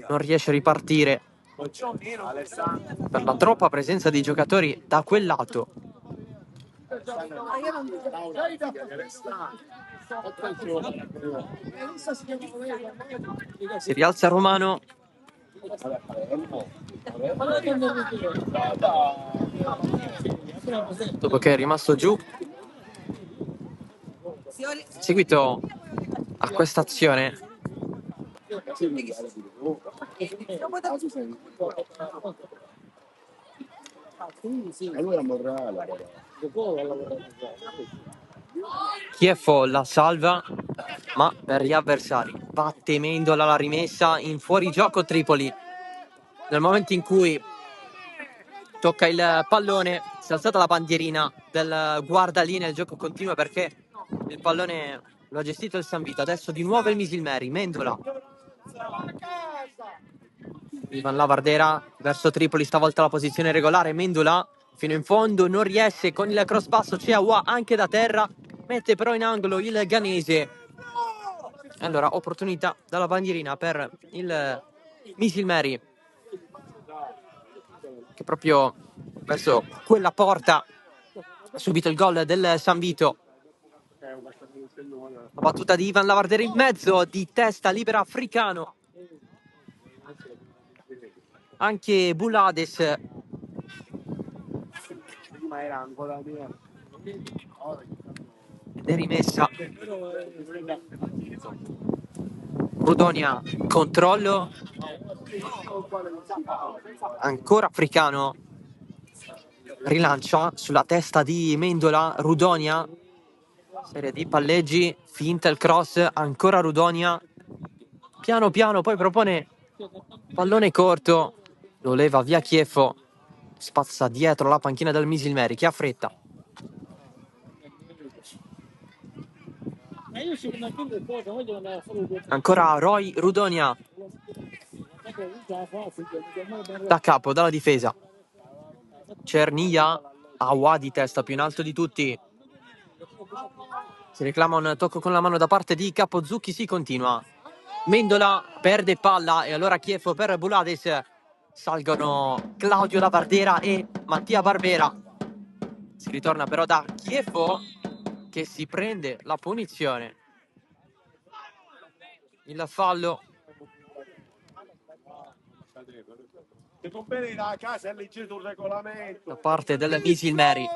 non riesce a ripartire per la troppa presenza di giocatori da quel lato. Si rialza Romano. Dopo che è rimasto giù. Seguito a questa azione Chieffo la salva, ma per gli avversari batte Mendola la rimessa in fuorigioco Tripoli. Nel momento in cui tocca il pallone si è alzata la bandierina del guardalinea, il gioco continua perché il pallone lo ha gestito il San Vito. Adesso di nuovo il Misilmeri, Mendola, Ivan Lavardera verso Tripoli, stavolta la posizione regolare, Mendola fino in fondo, non riesce con il cross passo, c'è Awa anche da terra, mette però in angolo il ghanese. Allora opportunità dalla bandierina per il Misilmeri, che proprio verso quella porta ha subito il gol del San Vito. La battuta di Ivan Lavardera in mezzo, di testa libera Africano. Anche Bulades ed è rimessa. Rudonia, controllo, ancora Africano, rilancia sulla testa di Mendola, Rudonia, serie di palleggi, finta il cross, ancora Rudonia, piano piano poi propone pallone corto, lo leva via Chieffo, spazza dietro la panchina del Misilmeri che ha fretta. Ancora Roy Rudonia da capo, dalla difesa. Cernia, Awa di testa più in alto di tutti. Si reclama un tocco con la mano da parte di Capozzucchi, si continua. Mendola perde palla e allora Chieffo per Bulades. Salgono Claudio Lavardera e Mattia Barbera. Si ritorna però da Chieffo che si prende la punizione. Il fallo da parte del Misilmeri.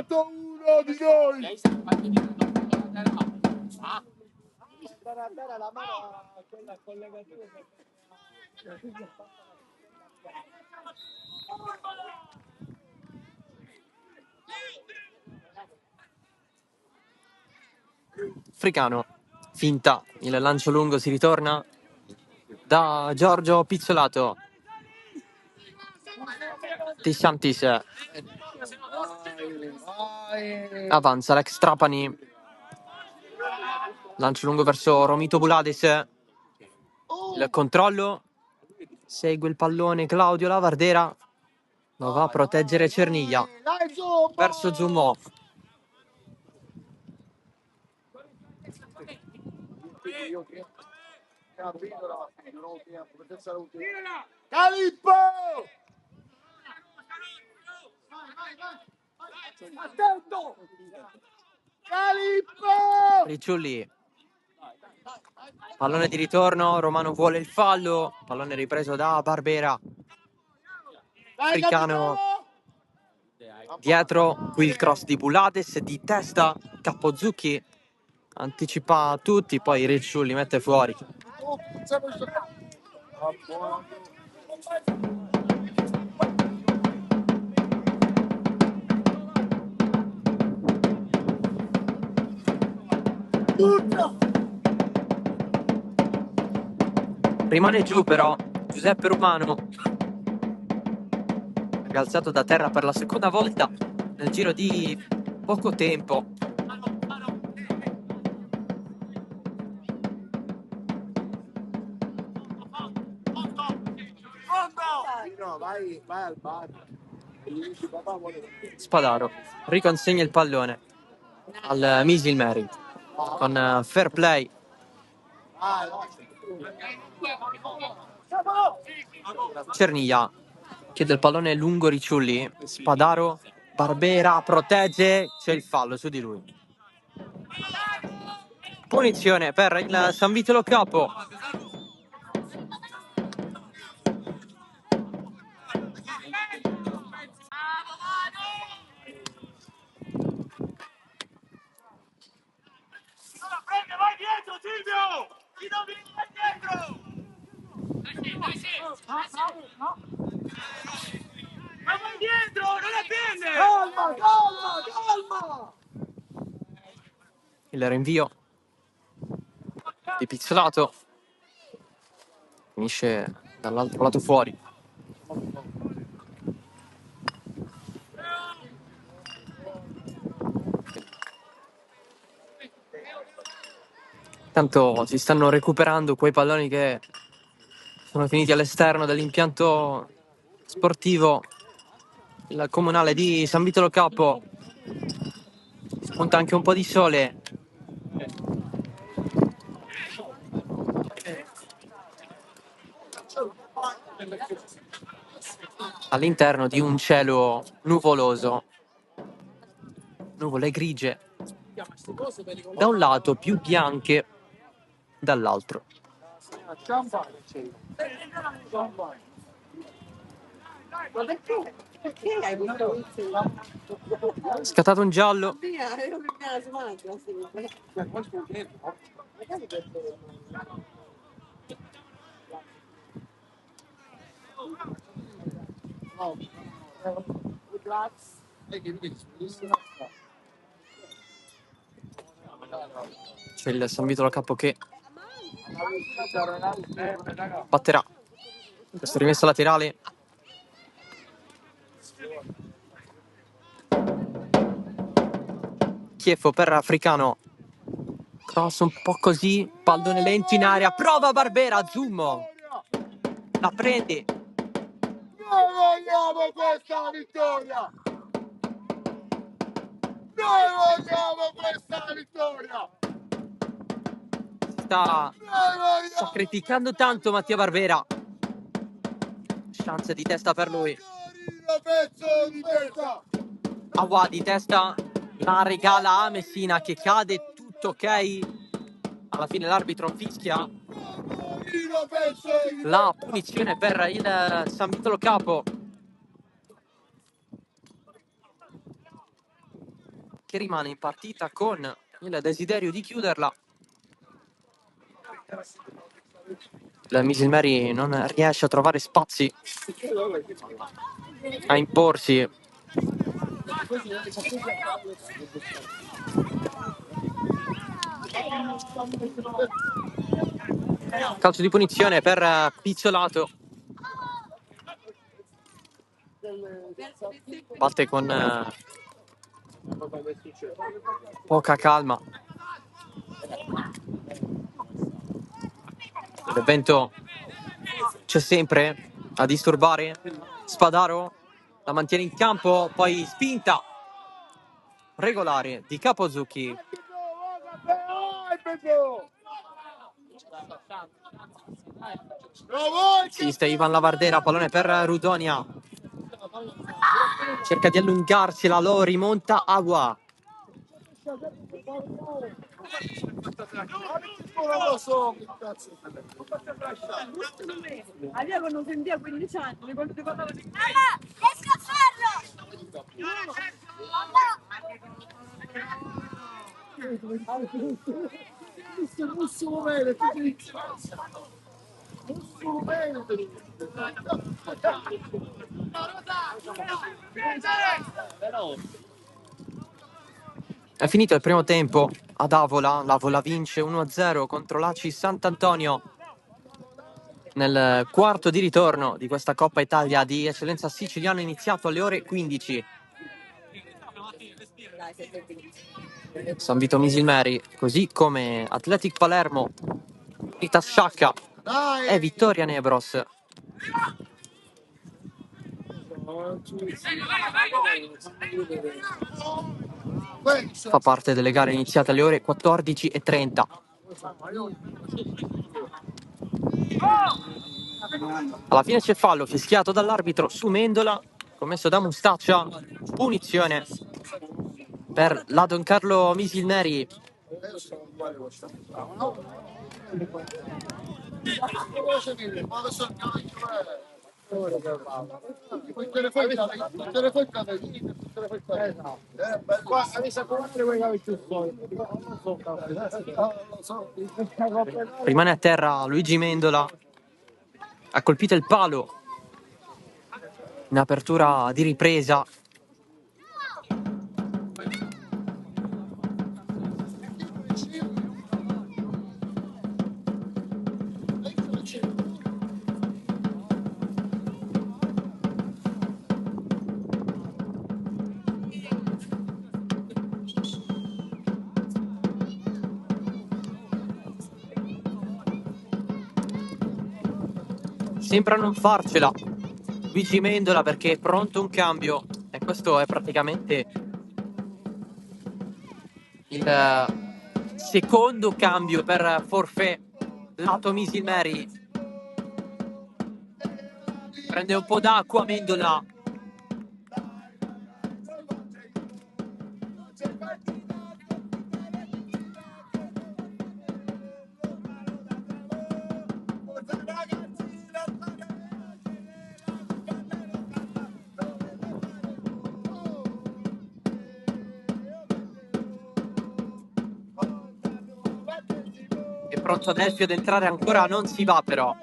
Uno di noi. Africano, finta, il lancio lungo, si ritorna da Giorgio Pizzolato. Tissantis avanza l'ex Trapani, lancio lungo verso Romito Bulades, il controllo, segue il pallone Claudio Lavardera, lo va a proteggere Cerniglia verso Zumò. Calippo! Attento! Calippo! Ricciulli, pallone di ritorno, Romano vuole il fallo, pallone ripreso da Barbera, Africano dietro, qui il cross di Bulades di testa, Capozzucchi anticipa tutti, poi Ricciulli mette fuori. Rimane giù però Giuseppe Romano, rialzato da terra per la seconda volta nel giro di poco tempo. Vai al bar. Spadaro riconsegna il pallone al Misil Meri con fair play. Cerniglia chiede il pallone lungo Ricciulli, Spadaro, Barbera protegge, c'è il fallo su di lui. Punizione per il San Vitolo Capo. Vai dietro, Silvio! Chi non viene dietro! Ma vai dietro, non la prende! Calma! Il rinvio di Pizzolato finisce dall'altro lato fuori. Tanto si stanno recuperando quei palloni che sono finiti all'esterno dell'impianto sportivo. Il comunale di San Vitolo Capo, spunta anche un po' di sole. All'interno di un cielo nuvoloso, nuvole grigie da un lato, più bianche dall'altro. Scattato un giallo. C'è il San Vitolo Capo che batterà questa rimessa laterale. Chieffo per Africano, cross un po' così, pallone lento in aria, prova Barbera, zoom, la prende. Noi vogliamo questa vittoria! Noi vogliamo questa vittoria! Sta sacrificando tanto Mattia Barbera. Chance di testa per lui. Pezzo di testa! Awa di testa, la regala a Messina che cade, tutto ok. Alla fine l'arbitro fischia la punizione per il San Vitolo Capo, che rimane in partita con il desiderio di chiuderla. Il Misilmeri non riesce a trovare spazi, a imporsi. Calcio di punizione per Pizzolato. Batte con poca calma. Il vento c'è sempre a disturbare. Spadaro la mantiene in campo, poi spinta regolare di Capozzucchi. Insiste Ivan Lavardera, pallone per Rudonia. Cerca di allungarsela, lo rimonta Agua. Allora non sentiva 15 anni, riesco a farlo! È finito il primo tempo ad Avola. L'Avola vince 1-0 contro l'ACI Sant'Antonio nel quarto di ritorno di questa Coppa Italia di eccellenza siciliana, iniziato alle ore 15. San Vito Misilmeri, così come Athletic Palermo, Unitas Sciacca e Vittoria Nebros. Fa parte delle gare iniziate alle ore 14:30. Alla fine c'è fallo fischiato dall'arbitro su Mendola, commesso da Mustaccia, punizione per la Don Carlo Misilmeri. Rimane a terra Luigi Mendola, ha colpito il palo in apertura di ripresa. Sembra non farcela Luigi Mendola, perché è pronto un cambio, e questo è praticamente il secondo cambio per forfait lato Misilmeri. Prende un po' d'acqua Mendola. Pronto Adelfio ad entrare, ancora non si va però.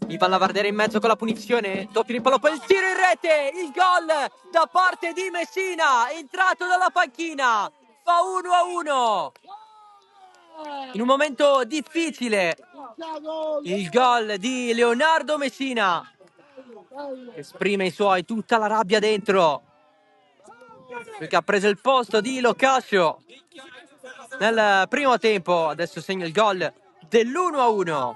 Ivan Lavardera in mezzo con la punizione, doppio il palo, poi il tiro in rete, il gol da parte di Messina, entrato dalla panchina, fa 1-1. In un momento difficile, il gol di Leonardo Messina, esprime i suoi, tutta la rabbia dentro, perché ha preso il posto di Locascio nel primo tempo. Adesso segna il gol dell'1-1.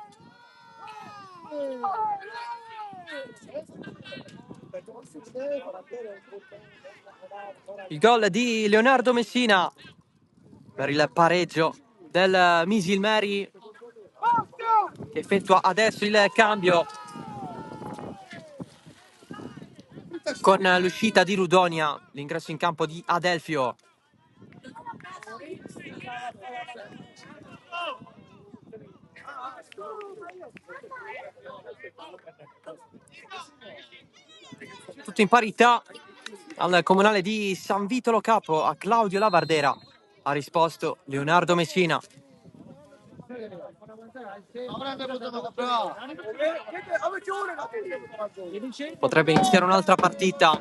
Il gol di Leonardo Messina per il pareggio del Misilmeri, che effettua adesso il cambio con l'uscita di Rudonia, l'ingresso in campo di Adelfio. Tutto in parità al comunale di San Vito Lo Capo. A Claudio Lavardera ha risposto Leonardo Messina. Potrebbe iniziare un'altra partita.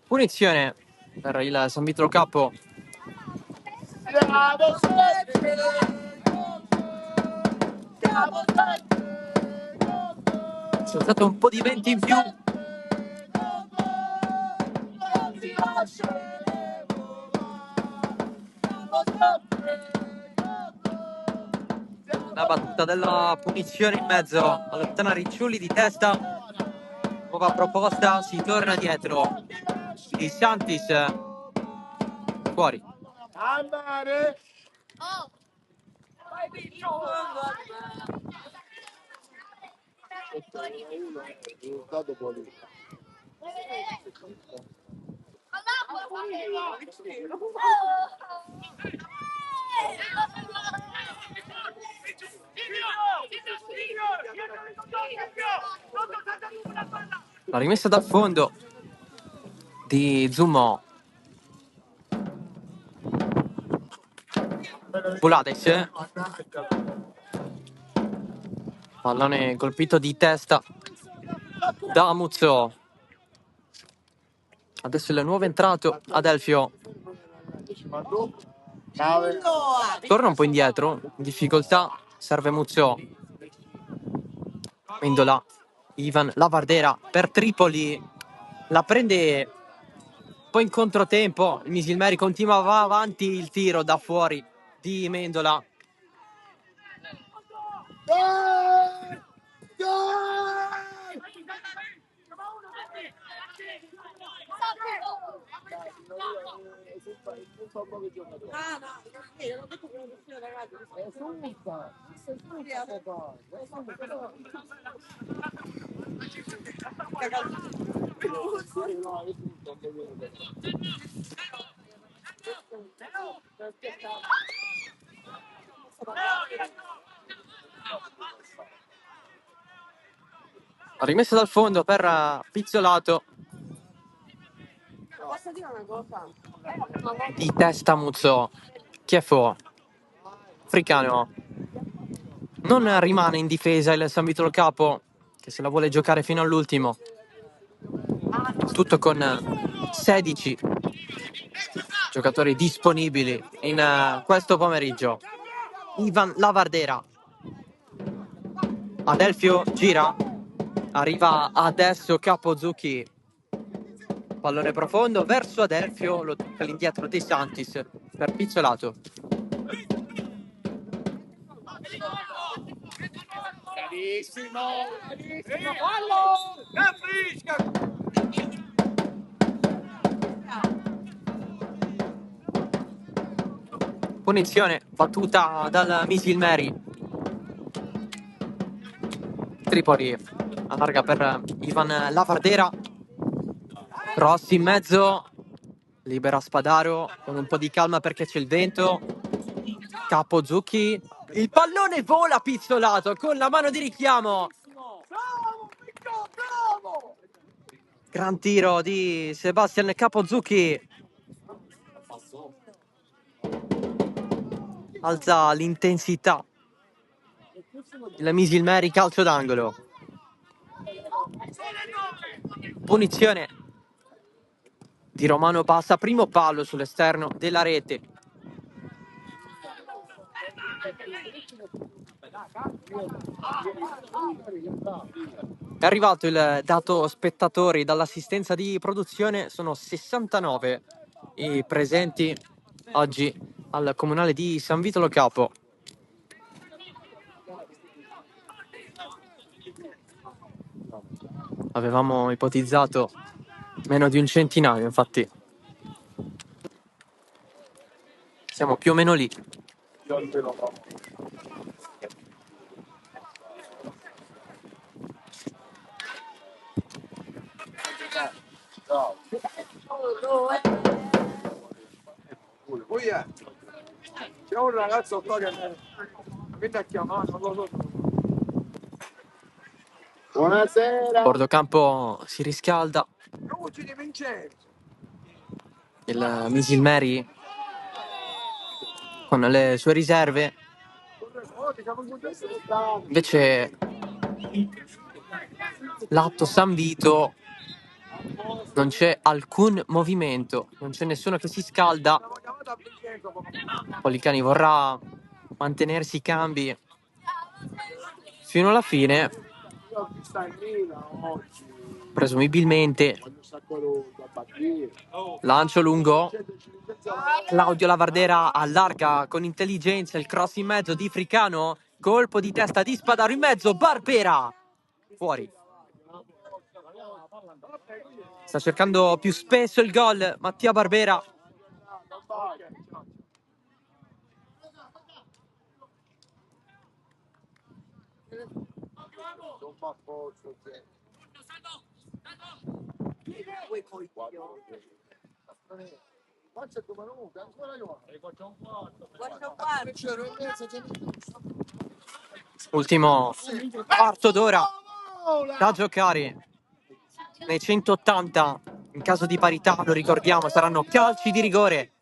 Punizione per il San Vito Capo. C'è stato un po' di venti in più. La battuta della punizione in mezzo allontana Riccioli di testa. Nuova proposta, si torna dietro. Di Santis fuori. La rimessa dal fondo di Zummo. Bulades. Pallone colpito di testa da Muzzo. Adesso il nuovo entrato Adelfio. Torna un po' indietro, in difficoltà, serve Muzzo. Mendola, Ivan Lavardera per Tripoli. La prende poi in controtempo. Il Misilmeri continua, va avanti il tiro da fuori di Mendola. Rimessa dal fondo per Pizzolato. Posso dire una cosa? Di testa Muzzo. Chiefo. Africano. Non rimane in difesa il San Vito Capo, che se la vuole giocare fino all'ultimo. Tutto con 16 giocatori disponibili in questo pomeriggio. Ivan Lavardera. Adelfio gira. Arriva adesso Capozzucchi. Pallone profondo verso Adelfio. Lo tocca all'indietro De Santis per Pizzolato. Punizione battuta dal Misilmeri. Tripoli allarga per Ivan Lavardera. Rossi in mezzo. Libera Spadaro con un po' di calma perché c'è il vento. Capozzucchi. Il pallone vola Pizzolato con la mano di richiamo. Gran tiro di Sebastian Capozzucchi. Alza l'intensità. Il Misilmeri, calcio d'angolo. Punizione di Romano Passa, primo palo sull'esterno della rete. È arrivato il dato spettatori dall'assistenza di produzione, sono 69 i presenti oggi al comunale di San Vito Lo Capo. Avevamo ipotizzato meno di un centinaio, infatti siamo più o meno lì. C'è un ragazzo qua che mi ha chiamato, non lo so. Buonasera. Bordocampo si riscalda. Il Misilmeri con le sue riserve. Invece l'Atto San Vito Non c'è alcun movimento, non c'è nessuno che si scalda. Policani vorrà mantenersi i cambi fino alla fine. Presumibilmente lancio lungo. Claudio Lavardera allarga con intelligenza il cross in mezzo di Fricano. Colpo di testa di Spadaro in mezzo. Barbera fuori. Sta cercando più spesso il gol Mattia Barbera. Ultimo quarto d'ora da giocare. Nei 180, in caso di parità, lo ricordiamo, saranno calci di rigore.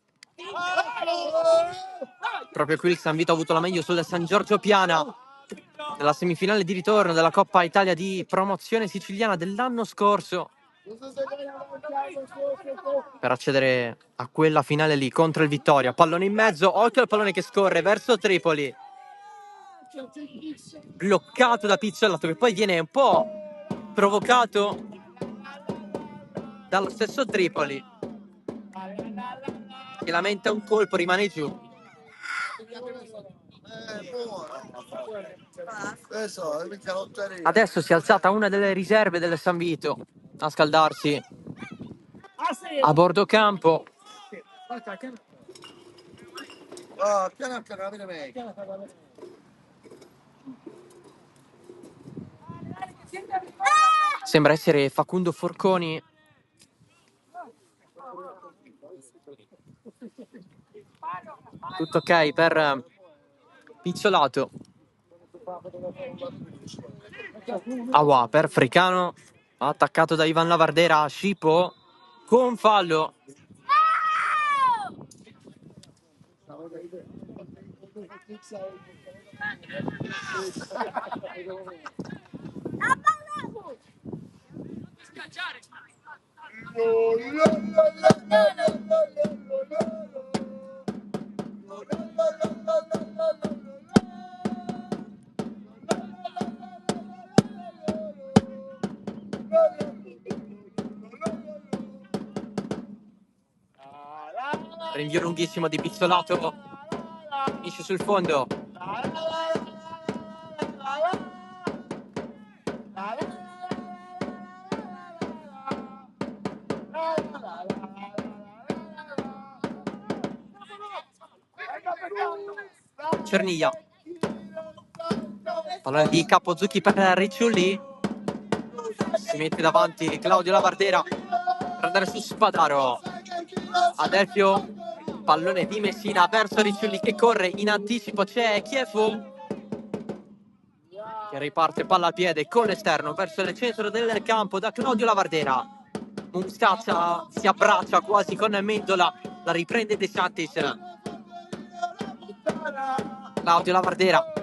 Proprio qui il San Vito ha avuto la meglio sul San Giorgio Piana nella semifinale di ritorno della Coppa Italia di promozione siciliana dell'anno scorso, per accedere a quella finale lì contro il Vittoria. Pallone in mezzo, occhio al pallone che scorre verso Tripoli, bloccato da Pizzolato, che poi viene un po' provocato dallo stesso Tripoli, che lamenta un colpo, rimane giù. Adesso si è alzata una delle riserve del San Vito a scaldarsi a bordo campo. Sembra essere Facundo Forconi. Tutto ok per Pizzolato. Awa per Fricano, attaccato da Ivan Lavardera. Scipo con fallo. Rinvio lunghissimo di Pizzolato, finisce sul fondo. Cerniglia, pallone di Capozzucchi per Ricciulli, si mette davanti Claudio Lavardera per andare su Spadaro. Adelfio, pallone di Messina verso Ricciulli che corre in anticipo, c'è Chiefu che riparte palla al piede con l'esterno verso il centro del campo da Claudio Lavardera. Mustaccia si abbraccia quasi con Mendola, la riprende De Santis. Claudio Lavardera,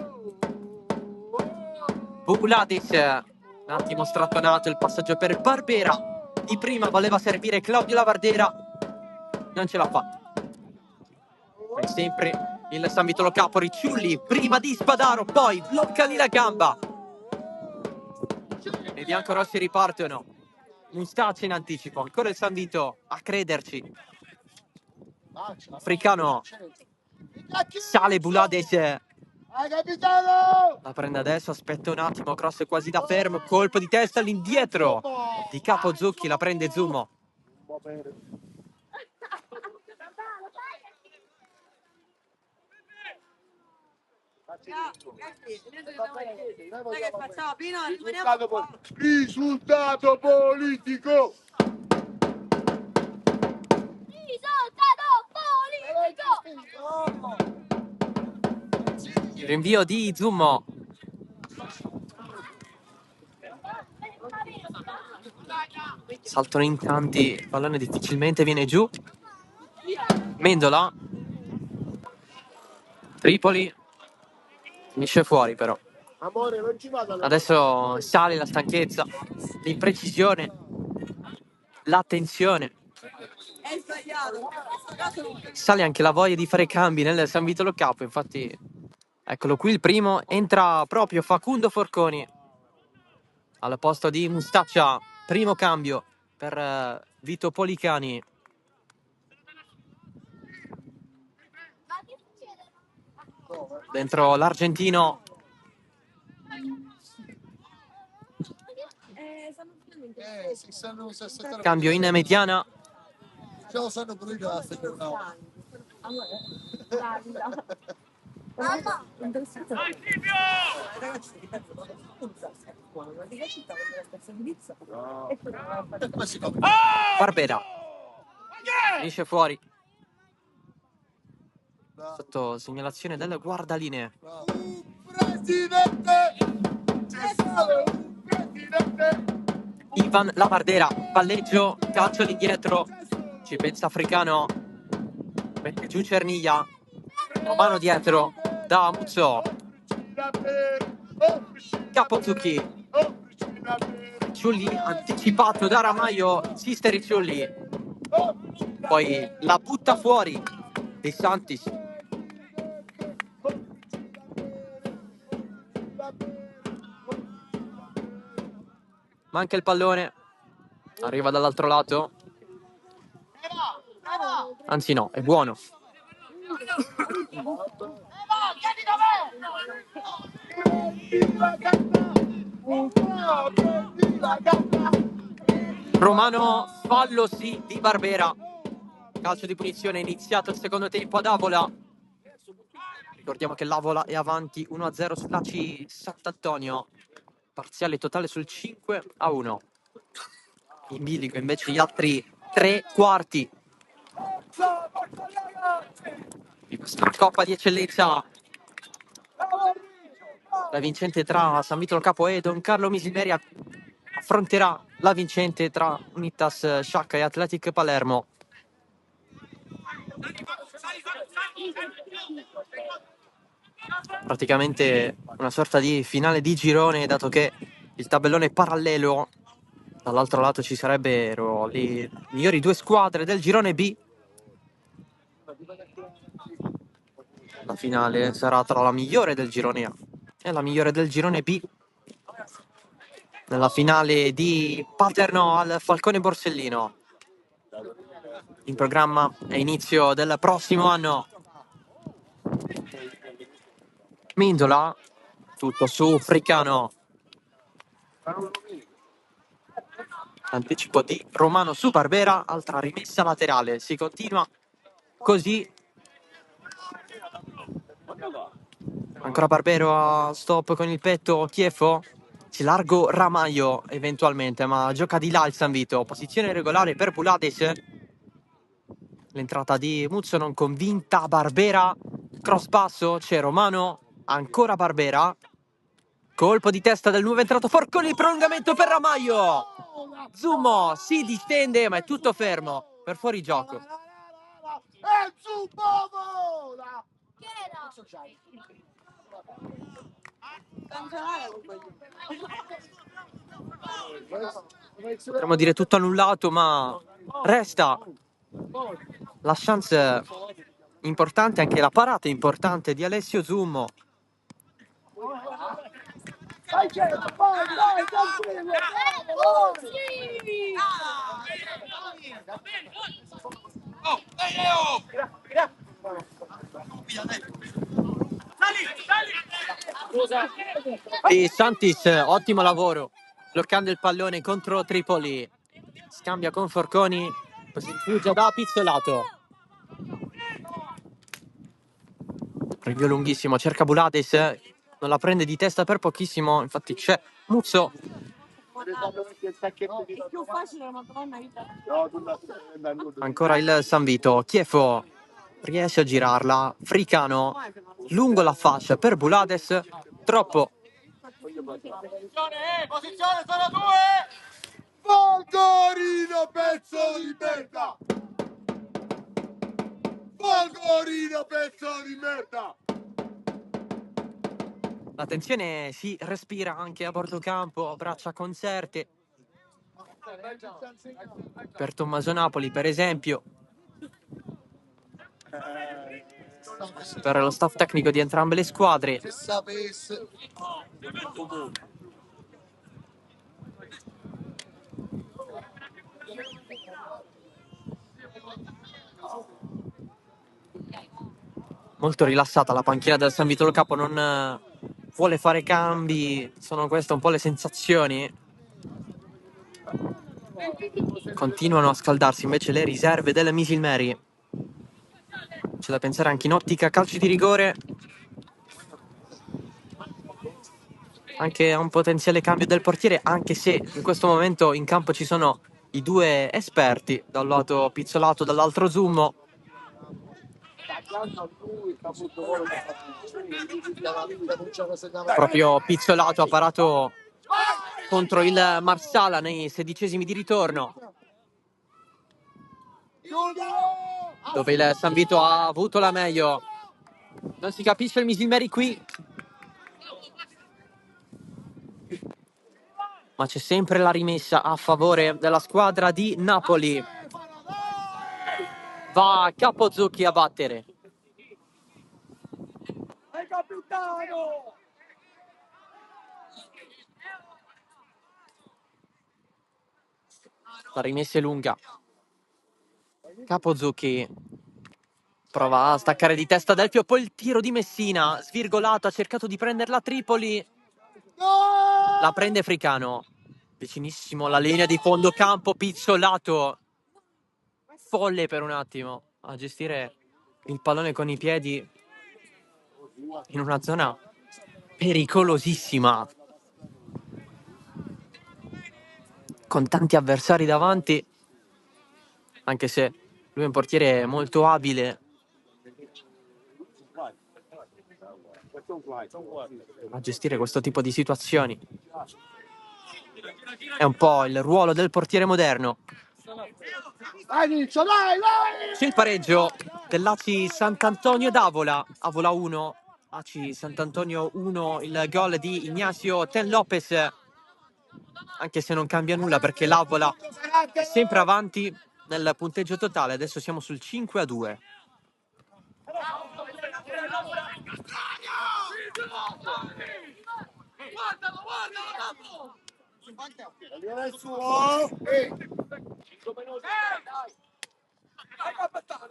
Buladis, un attimo strattonato il passaggio per Barbera. Di prima voleva servire Claudio Lavardera, non ce l'ha fatta. Come sempre il San Vitolo Capo. Ricciulli prima di Spadaro, poi blocca lì la gamba. I biancorossi ripartono. Mustaccia in anticipo, ancora il San Vito a crederci. Fricano, sale Bulades, la prende adesso, aspetta un attimo, cross quasi da fermo, colpo di testa all'indietro di Capozzucchi, la prende Zumo. Risultato politico. Il rinvio di Zumo. Saltano in tanti, il pallone difficilmente viene giù. Mendola, Tripoli, finisce fuori però. Adesso sale la stanchezza, l'imprecisione l'attenzione. È sbagliato. In questo caso Sale anche la voglia di fare cambi nel San Vitolo Capo, infatti eccolo qui il primo, entra proprio Facundo Forconi al posto di Mustaccia, primo cambio per Vito Policani. Dentro l'argentino, stanno finalmente cambio in mediana. Ciao, sanno pure che la seconda. Vai Silvio! E poi si copre. Barbera Vai! finisce fuori Bravo, sotto segnalazione del guardalinee. bravo. Presidente! Ci sono un presidente! Ivan Labardera, palleggio, calcio all'indietro, ci pensa Africano, mette giù Cerniglia, Romano dietro, da Muzzo, Capozzucchi, Ricciulli anticipato da Ramaio, insiste Ricciulli, poi la butta fuori De Santis. Manca il pallone, arriva dall'altro lato, anzi no, è buono. Romano, fallo sì di Barbera. Calcio di punizione, iniziato il secondo tempo ad Avola. Ricordiamo che l'Avola è avanti 1-0 sull'ACI Sant'Antonio. Parziale totale sul 5-1. In bilico invece gli altri 3 quarti di questa Coppa di Eccellenza. La vincente tra San Vitolo Capo e Don Carlo Misilmeri affronterà la vincente tra Unitas Sciacca e Athletic Palermo. Praticamente una sorta di finale di girone, dato che il tabellone parallelo, dall'altro lato ci sarebbero le migliori 2 squadre del girone B. La finale sarà tra la migliore del girone A e la migliore del girone B. Nella finale di Paterno al Falcone Borsellino. In programma a inizio del prossimo anno. Mindola, tutto su Fricano. Anticipo di Romano su Barbera, altra rimessa laterale. Si continua così. Ancora Barbero a stop con il petto, Chiefo. Si largo Ramaio eventualmente, ma gioca di là il San Vito. Posizione regolare per Bulades. L'entrata di Muzzo non convinta, Barbera. Cross basso, c'è Romano. Ancora Barbera. Colpo di testa del nuovo entrato Forconi, prolungamento per Ramaio. Zummo si distende, ma è tutto fermo per fuorigioco. E Zummo vola! che era? Potremmo dire tutto annullato, ma resta la chance importante, anche la parata importante di Alessio Zummo. Vai, tranquillo! Oh, dai Leo! E Santis, ottimo lavoro, bloccando il pallone contro Tripoli. Scambia con Forconi, così fugge da Pizzolato. Rinvio lunghissimo, cerca Bulades, non la prende di testa per pochissimo, infatti c'è Muzzo. È più facile una donna Ancora il San Vito, Chiefo riesce a girarla, Fricano lungo la fascia per Bulades, troppo. Posizione, sono due! Folgorino, pezzo di merda! Folgorino, pezzo di merda! La tensione si respira anche a bordo campo, braccia concerte. per Tommaso Napoli, per esempio, per lo staff tecnico di entrambe le squadre. Se sapesse. Molto rilassata la panchina del San Vito Lo Capo, non vuole fare cambi, sono queste un po' le sensazioni. Continuano a scaldarsi invece le riserve del Misilmeri. C'è da pensare anche in ottica calci di rigore, anche a un potenziale cambio del portiere, anche se in questo momento in campo ci sono i due esperti, da un lato Pizzolato, dall'altro Zummo. Proprio Pizzolato ha parato contro il Marsala nei 16esimi di ritorno, dove il San Vito ha avuto la meglio. Non si capisce il Misilmeri qui, ma c'è sempre la rimessa a favore della squadra di Napoli. Va Capozzucchi a battere. La rimessa è lunga. Capozzucchi prova a staccare di testa Delpio, poi il tiro di Messina, svirgolato, ha cercato di prenderla Tripoli. La prende Fricano. Vicinissimo alla linea di fondo campo, Pizzolato. Folle per un attimo a gestire il pallone con i piedi in una zona pericolosissima, con tanti avversari davanti, anche se lui è un portiere molto abile a gestire questo tipo di situazioni. È un po' il ruolo del portiere moderno. C'è il pareggio dell'Aci Sant'Antonio d'Avola, Avola 1, Aci Sant'Antonio 1, il gol di Ignacio Ten Lopez, anche se non cambia nulla perché l'Avola è sempre avanti nel punteggio totale. Adesso siamo sul 5-2.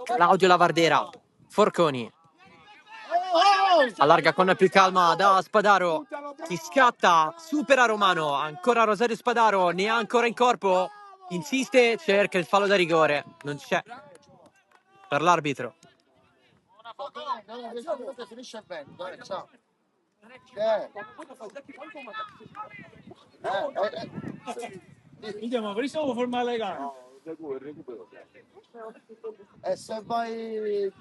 Claudio Lavardera, Forconi allarga con più calma da Spadaro, chi scatta, supera Romano, ancora Rosario Spadaro, ne ha ancora in corpo, insiste, cerca il fallo da rigore, non c'è per l'arbitro. Vediamo, possiamo formare le gare. E se vai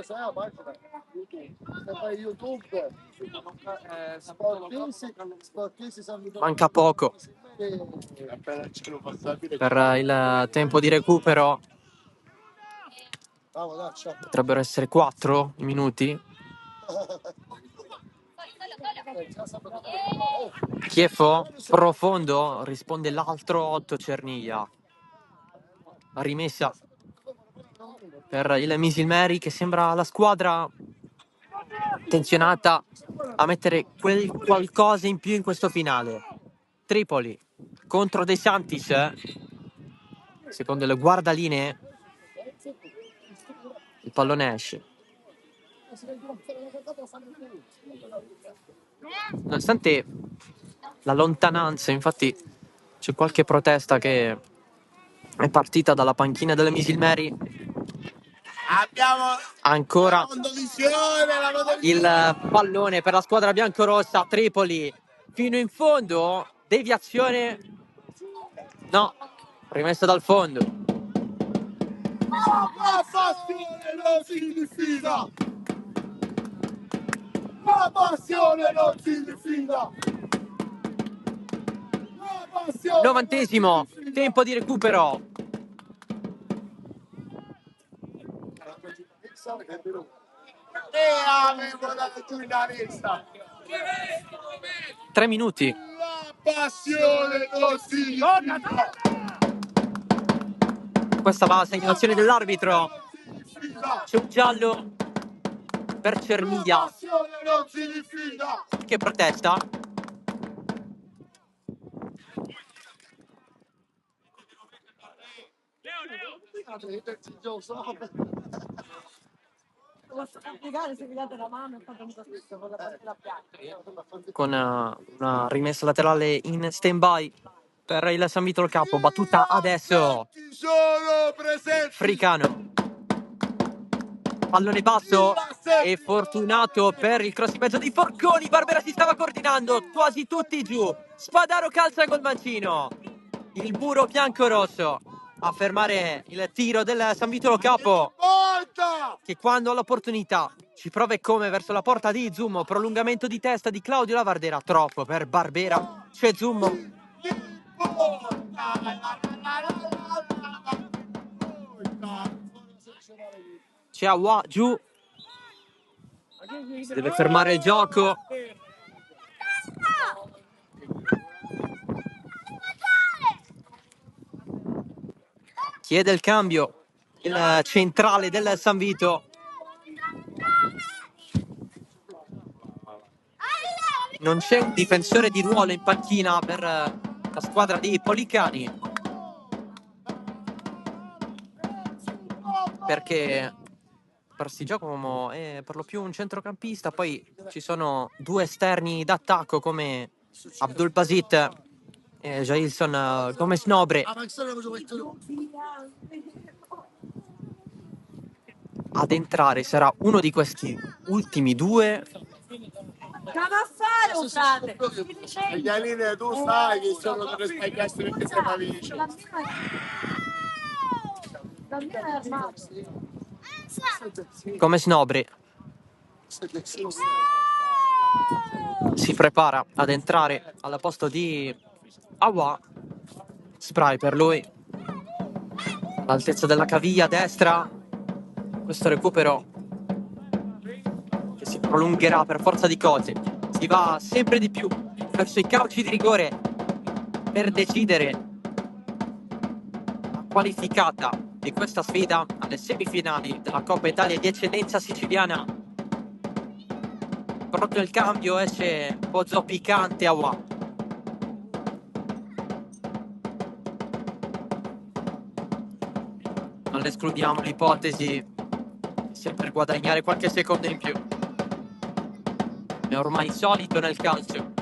se vai YouTube Sportisi San Vito. Manca poco per il tempo di recupero. Potrebbero essere 4 minuti. Chieffo, profondo, risponde l'altro 8 Cerniglia. Rimessa per il Misilmeri, che sembra la squadra intenzionata a mettere quel qualcosa in più in questo finale. Tripoli contro De Santis, secondo le guardalinee il pallone esce. Nonostante la lontananza, infatti c'è qualche protesta che è partita dalla panchina delle Misilmeri. Abbiamo Ancora la il pallone per la squadra biancorossa. Tripoli fino in fondo, deviazione, no, rimessa dal fondo. La passione non si diffida. La passione non si diffida. 90esimo, tempo di recupero. E avevo la giornalista. 3 minuti. La passione non si diffida. questa la segnalazione dell'arbitro. C'è un giallo per Cermiglia Non si diffida. che protesta. Con una rimessa laterale in stand-by per il San Vito Lo Capo. Battuta adesso. Sono presenti. Fricano. Pallone basso e fortunato per il cross in mezzo di Forconi. Barbera si stava coordinando, quasi tutti giù. Spadaro calza col mancino. Il muro bianco-rosso a fermare il tiro del San Vito Lo Capo, Porta. che quando ha l'opportunità ci prova e come verso la porta di Zummo. Prolungamento di testa di Claudio Lavardera, troppo per Barbera. C'è Zummo. C'è Awa giù. Si deve fermare il gioco. Chiede il cambio il centrale del San Vito. Non c'è un difensore di ruolo in panchina per la squadra di Policani, perché Parsi Giacomo è per lo più un centrocampista. Poi ci sono due esterni d'attacco come Abdul Basit e Jailson Gomez Nobre. Ad entrare sarà uno di questi ultimi due. Gli Aline, tu sai che sono delle spaghiaste perché sei amici. Gomez Nobre si prepara ad entrare al posto di Awa. Spray per lui, all'altezza della caviglia destra. Questo recupero che si prolungherà per forza di cose. Si va sempre di più verso i calci di rigore per decidere la qualificata di questa sfida alle semifinali della Coppa Italia di Eccellenza Siciliana. Proprio il cambio esce un po' zoppicante Awa. Non escludiamo l'ipotesi sia per guadagnare qualche secondo in più. È ormai solito nel calcio.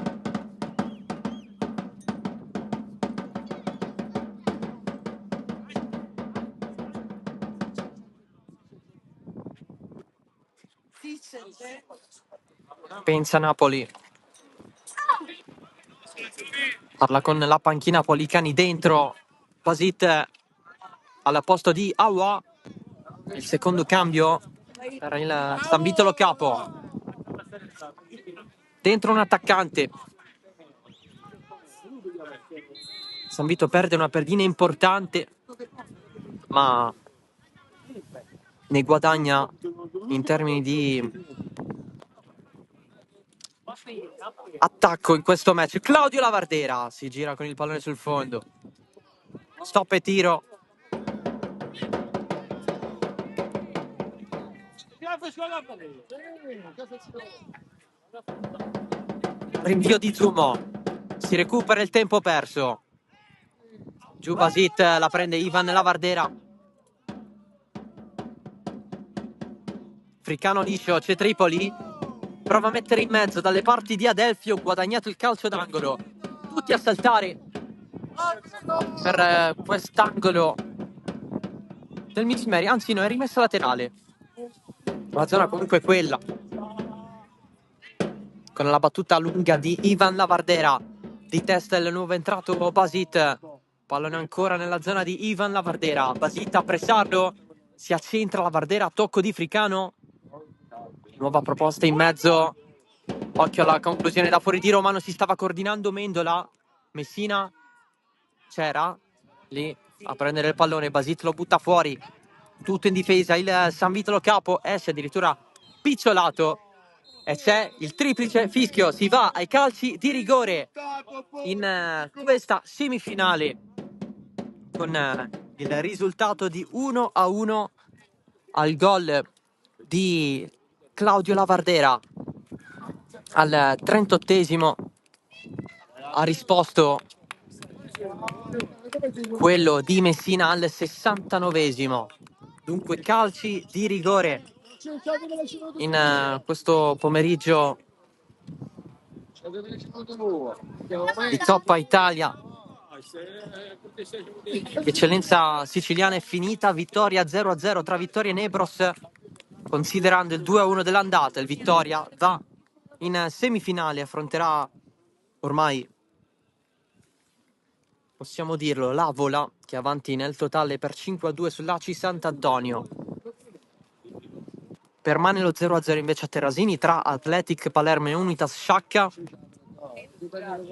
Pensa Napoli. Parla con la panchina Policani dentro. Basit al posto di Awa. Il secondo cambio per il San Vito Lo Capo. Dentro un attaccante. San Vito perde una perdina importante, ma ne guadagna in termini di attacco in questo match. Claudio Lavardera si gira con il pallone sul fondo. Stop e tiro. Rinvio di Zummo. Si recupera il tempo perso. Giù Basit, la prende Ivan Lavardera. Fricano liscio, c'è Tripoli. Prova a mettere in mezzo dalle parti di Adelfio. Guadagnato il calcio d'angolo. Tutti a saltare per quest'angolo del Misimeri. Anzi no, è rimessa laterale. La zona comunque è quella. Con la battuta lunga di Ivan Lavardera. Di testa il nuovo entrato Basit. Pallone ancora nella zona di Ivan Lavardera. Basit a pressarlo. Si accentra Lavardera, tocco di Fricano. Nuova proposta in mezzo. Occhio alla conclusione da fuori tiro. Mano si stava coordinando Mendola. Messina c'era lì a prendere il pallone. Basit lo butta fuori. Tutto in difesa. Il San Vito Lo Capo esce addirittura picciolato. E c'è il triplice fischio. Si va ai calci di rigore in questa semifinale con il risultato di 1-1 al gol di Claudio Lavardera al 38esimo. Ha risposto quello di Messina al 69esimo. Dunque calci di rigore in questo pomeriggio di Coppa Italia. L'eccellenza siciliana è finita, vittoria 0-0 tra Vittoria e Nebros, considerando il 2-1 dell'andata. Il Vittoria va in semifinale, affronterà ormai, possiamo dirlo, l'Avola, che è avanti nel totale per 5-2 sull'Aci Sant'Antonio. Permane lo 0-0 invece a Terrasini tra Athletic Palermo e Unitas Sciacca.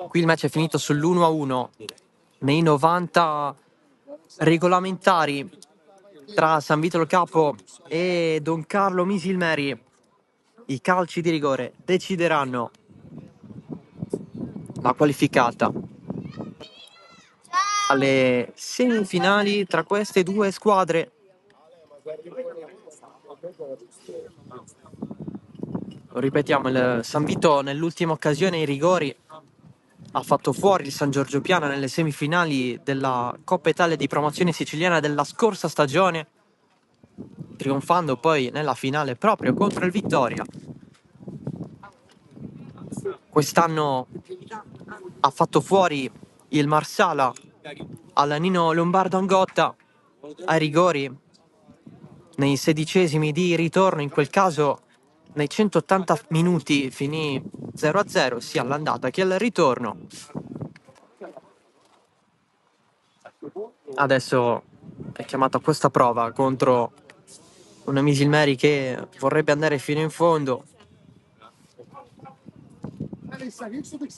Qui il match è finito sull'1-1 nei 90 regolamentari tra San Vito Lo Capo e Don Carlo Misilmeri. I calci di rigore decideranno la qualificata alle semifinali tra queste due squadre. Lo ripetiamo, il San Vito nell'ultima occasione ai rigori ha fatto fuori il San Giorgio Piana nelle semifinali della Coppa Italia di promozione siciliana della scorsa stagione, trionfando poi nella finale proprio contro il Vittoria. Quest'anno ha fatto fuori il Marsala alla Nino Lombardo Angotta ai rigori nei 16esimi di ritorno. In quel caso nei 180 minuti finì 0-0 sia all'andata che al ritorno. Adesso è chiamato a questa prova contro una Misilmeri che vorrebbe andare fino in fondo,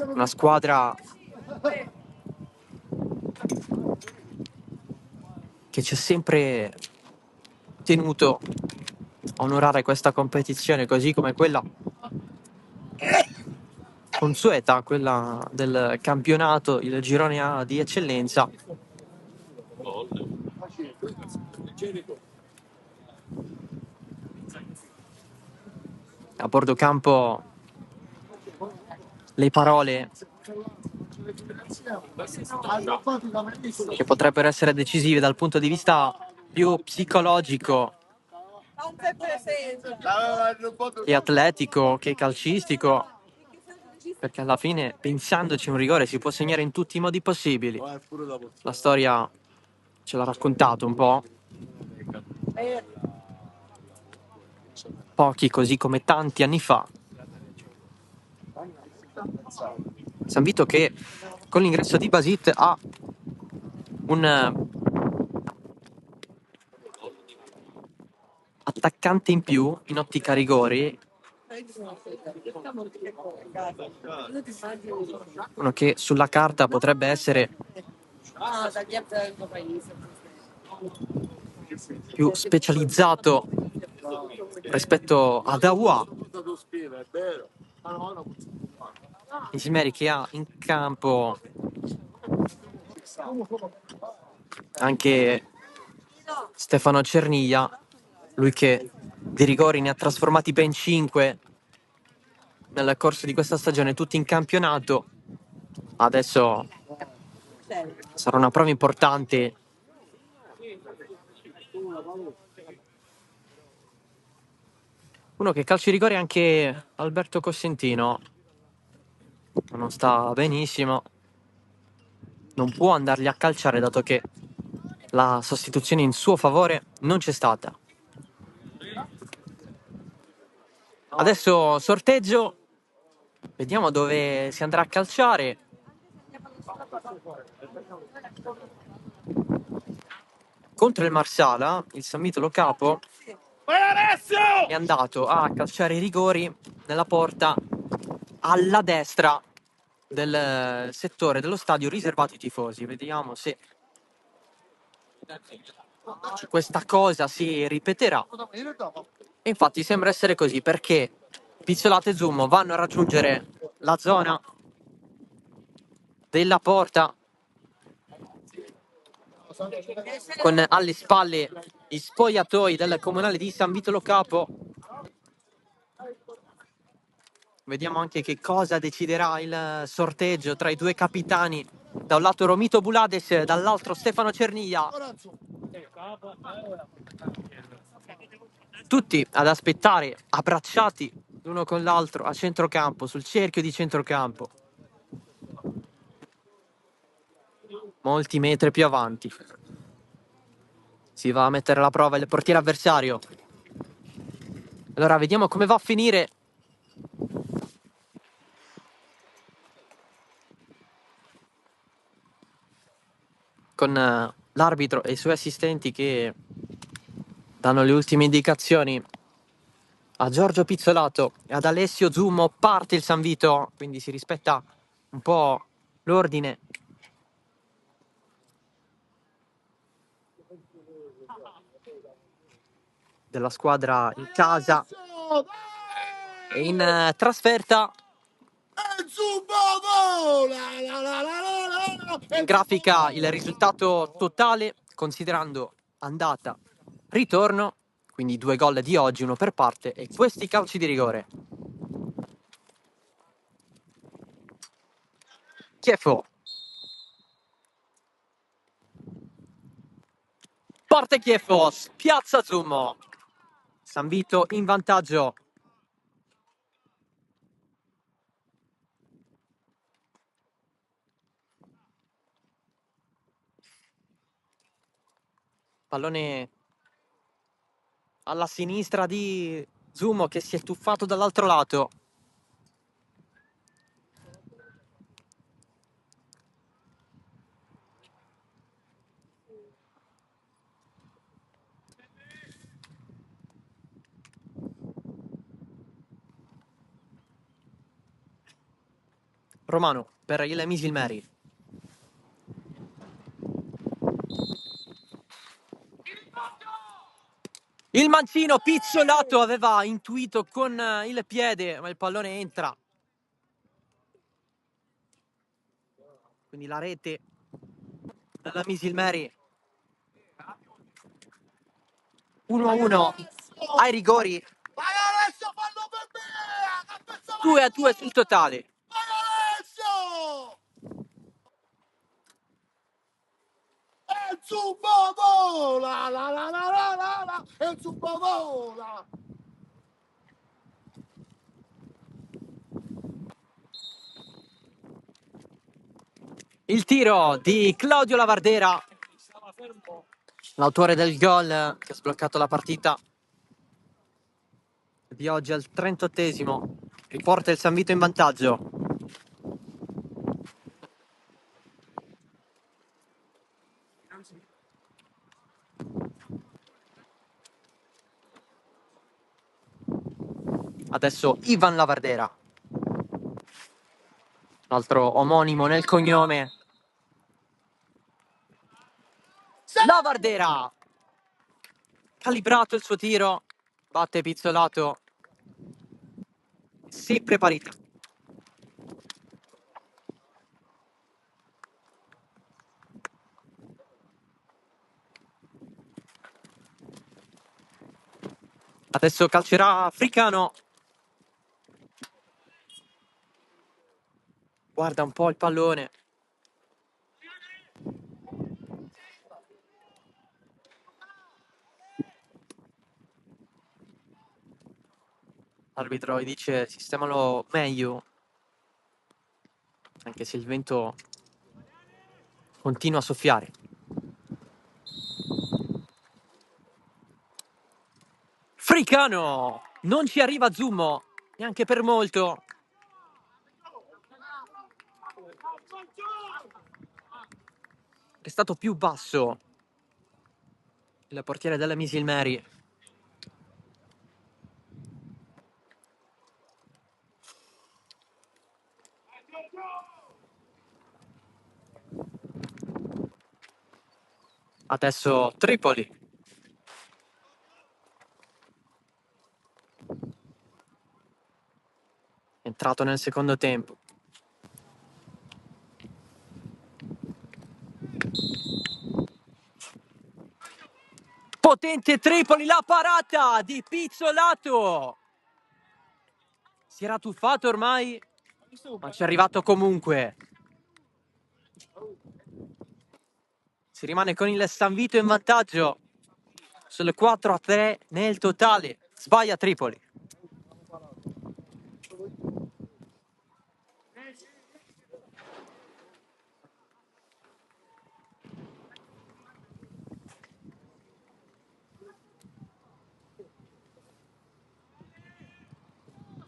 una squadra che ci ha sempre tenuto a onorare questa competizione, così come quella consueta, quella del campionato, il girone A di eccellenza. A bordo campo le parole che potrebbero essere decisive dal punto di vista più psicologico e atletico che calcistico, perché alla fine, pensandoci, un rigore si può segnare in tutti i modi possibili. La storia ce l'ha raccontato un po'. Pochi, così come tanti anni fa. San Vito che con l'ingresso di Basit ha un attaccante in più in ottica rigori, uno che sulla carta potrebbe essere più specializzato rispetto ad Awa. Misilmeri che ha in campo anche Stefano Cerniglia, lui che di rigori ne ha trasformati ben 5 nel corso di questa stagione, tutti in campionato. Adesso sarà una prova importante uno che calcio di rigore è anche Alberto Cosentino, non sta benissimo, non può andargli a calciare dato che la sostituzione in suo favore non c'è stata. Adesso sorteggio, vediamo dove si andrà a calciare. Contro il Marsala, il San Vito Lo Capo è andato a calciare i rigori nella porta alla destra del settore dello stadio riservato ai tifosi. Vediamo se questa cosa si ripeterà. E infatti sembra essere così, perché Pizzolato e Zummo vanno a raggiungere la zona della porta con alle spalle gli spogliatoi del comunale di San Vito Lo Capo. Vediamo anche che cosa deciderà il sorteggio tra i due capitani. Da un lato Romito Bulades, dall'altro Stefano Cerniglia. Tutti ad aspettare, abbracciati l'uno con l'altro a centrocampo, sul cerchio di centrocampo. Molti metri più avanti. Si va a mettere alla prova il portiere avversario. Allora, vediamo come va a finire. Con l'arbitro e i suoi assistenti che danno le ultime indicazioni a Giorgio Pizzolato e ad Alessio Zummo. Parte il San Vito, quindi si rispetta un po' l'ordine della squadra in casa e in trasferta. In grafica il risultato totale considerando andata, ritorno, quindi 2 gol di oggi, uno per parte, e questi calci di rigore. Chieffo. Parte Chieffo, spiazza Zummo. San Vito in vantaggio. Pallone alla sinistra di Zummo che si è tuffato dall'altro lato. Romano per il Misilmeri. Il mancino Pizzolato aveva intuito con il piede, ma il pallone entra. Quindi la rete della Misilmeri. 1-1 ai rigori. 2-2 sul totale. E Zummo vola, e Zummo vola. Il tiro di Claudio Lavardera, l'autore del gol che ha sbloccato la partita di oggi al 38esimo. Riporta il San Vito in vantaggio. Adesso Ivan Lavardera, l'altro omonimo nel cognome. Lavardera, calibrato il suo tiro, batte Pizzolato, si preparita. Adesso calcerà Fricano. Guarda un po' il pallone. L'arbitro gli dice sistemalo meglio, anche se il vento continua a soffiare. Fricano! Non ci arriva Zummo, neanche per molto. È stato più basso il portiere della Misilmeri. Adesso Tripoli. Entrato nel secondo tempo. Potente Tripoli, la parata di Pizzolato. Si era tuffato ormai, ma ci è arrivato comunque. Si rimane con il San Vito in vantaggio sulle 4-3 nel totale. Sbaglia Tripoli.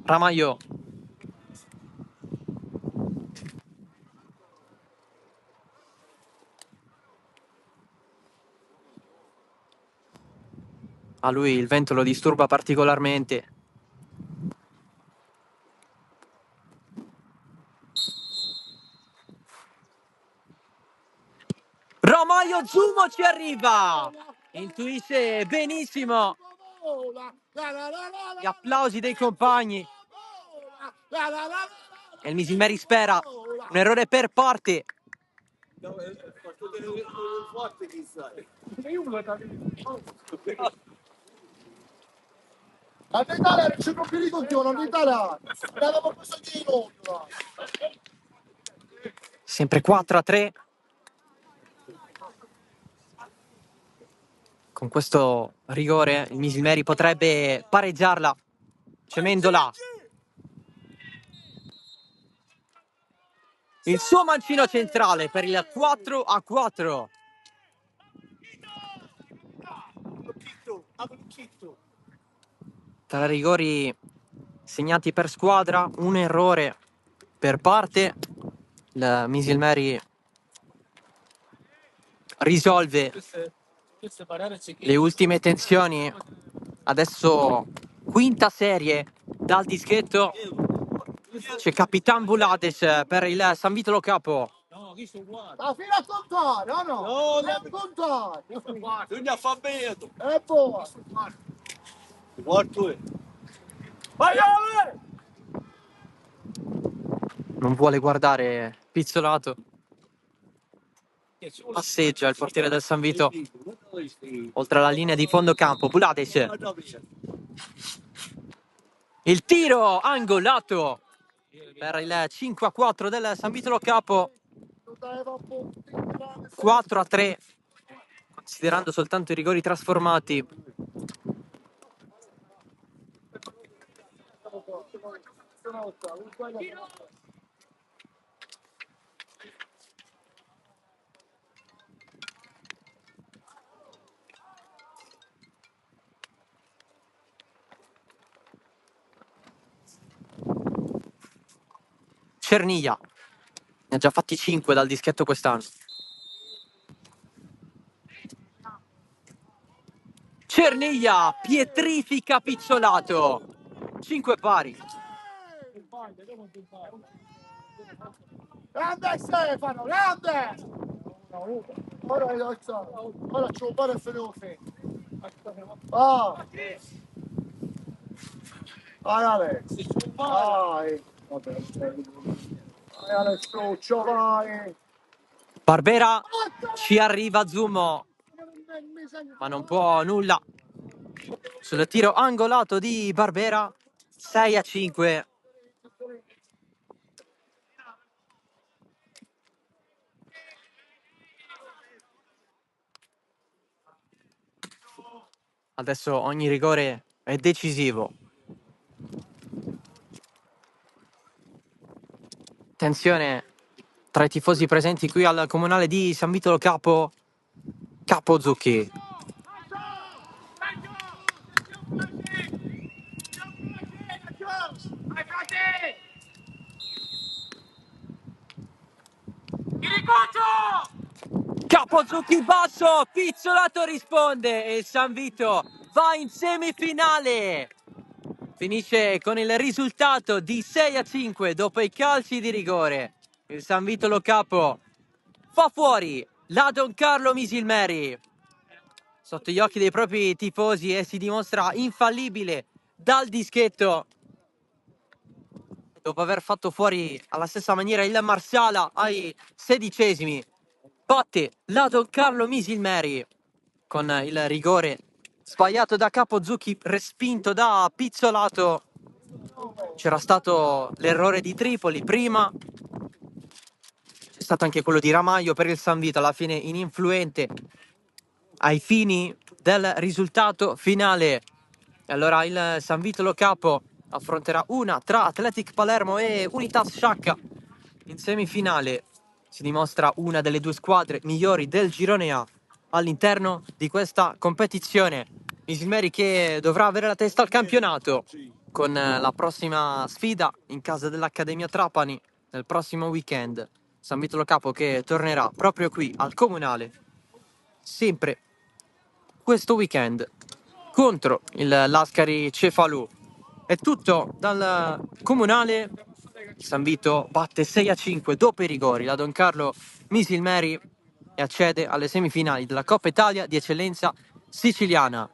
Ramaio. A lui il vento lo disturba particolarmente. Ramaio Zumo ci arriva. Intuisce benissimo. Gli applausi dei compagni. E il Misilmeri spera un errore per parte. All'Italia c'è proprio di coglione, all'Italia abbiamo proprio di nulla. Sempre 4-3. Con questo rigore il Misilmeri potrebbe pareggiarla. Cemendola. Il suo mancino centrale per il 4-4. Tra rigori segnati per squadra, un errore per parte. Il Misilmeri risolve le ultime tensioni. Adesso quinta serie dal dischetto. C'è Capitan Bulades per il San Vitolo Capo. Ma fino a contare, o no? No, a contare. Bisogna far bene. È buono. Vai, Ale! Non vuole guardare Pizzolato. Passeggia il portiere del San Vito oltre la linea di fondo campo. Bulades. Il tiro angolato per il 5-4 del San Vitolo Capo. 4-3, considerando soltanto i rigori trasformati. Cerniglia ne ha già fatti 5 dal dischetto quest'anno. Cerniglia pietrifica Pizzolato. 5 pari. Grande Stefano, grande! Ora è alzato. Ora c'ho un po' di feroce. Ah! Vai Alex! Vai! Vabbè, vai Alex, vai! Barbera, ci arriva Zumo, ma non può nulla. Sul tiro angolato di Barbera, 6-5. Adesso ogni rigore è decisivo. Tensione tra i tifosi presenti qui al comunale di San Vitolo Capo. Capo Zucchi. Capo Zucchi basso, Pizzolato risponde e il San Vito va in semifinale. Finisce con il risultato di 6-5 dopo i calci di rigore. Il San Vitolo Capo fa fuori la Don Carlo Misilmeri sotto gli occhi dei propri tifosi e si dimostra infallibile dal dischetto. Dopo aver fatto fuori alla stessa maniera il Marsala ai 16esimi, batte la Don Carlo Misilmeri. con il rigore sbagliato da Capozzucchi, respinto da Pizzolato. C'era stato l'errore di Tripoli prima, c'è stato anche quello di Ramaglio per il San Vito, alla fine ininfluente ai fini del risultato finale. E allora il San Vito Lo Capo affronterà una tra Athletic Palermo e Unitas Sciacca in semifinale. Si dimostra una delle due squadre migliori del girone A all'interno di questa competizione. Misilmeri che dovrà avere la testa al campionato con la prossima sfida in casa dell'Accademia Trapani nel prossimo weekend. San Vito Lo Capo che tornerà proprio qui al Comunale sempre questo weekend contro il Lascari Cefalù. È tutto dal Comunale. San Vito batte 6-5 dopo i rigori la Don Carlo Misilmeri e accede alle semifinali della Coppa Italia di eccellenza siciliana.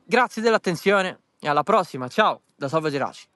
Grazie dell'attenzione e alla prossima. Ciao da Salvo Geraci.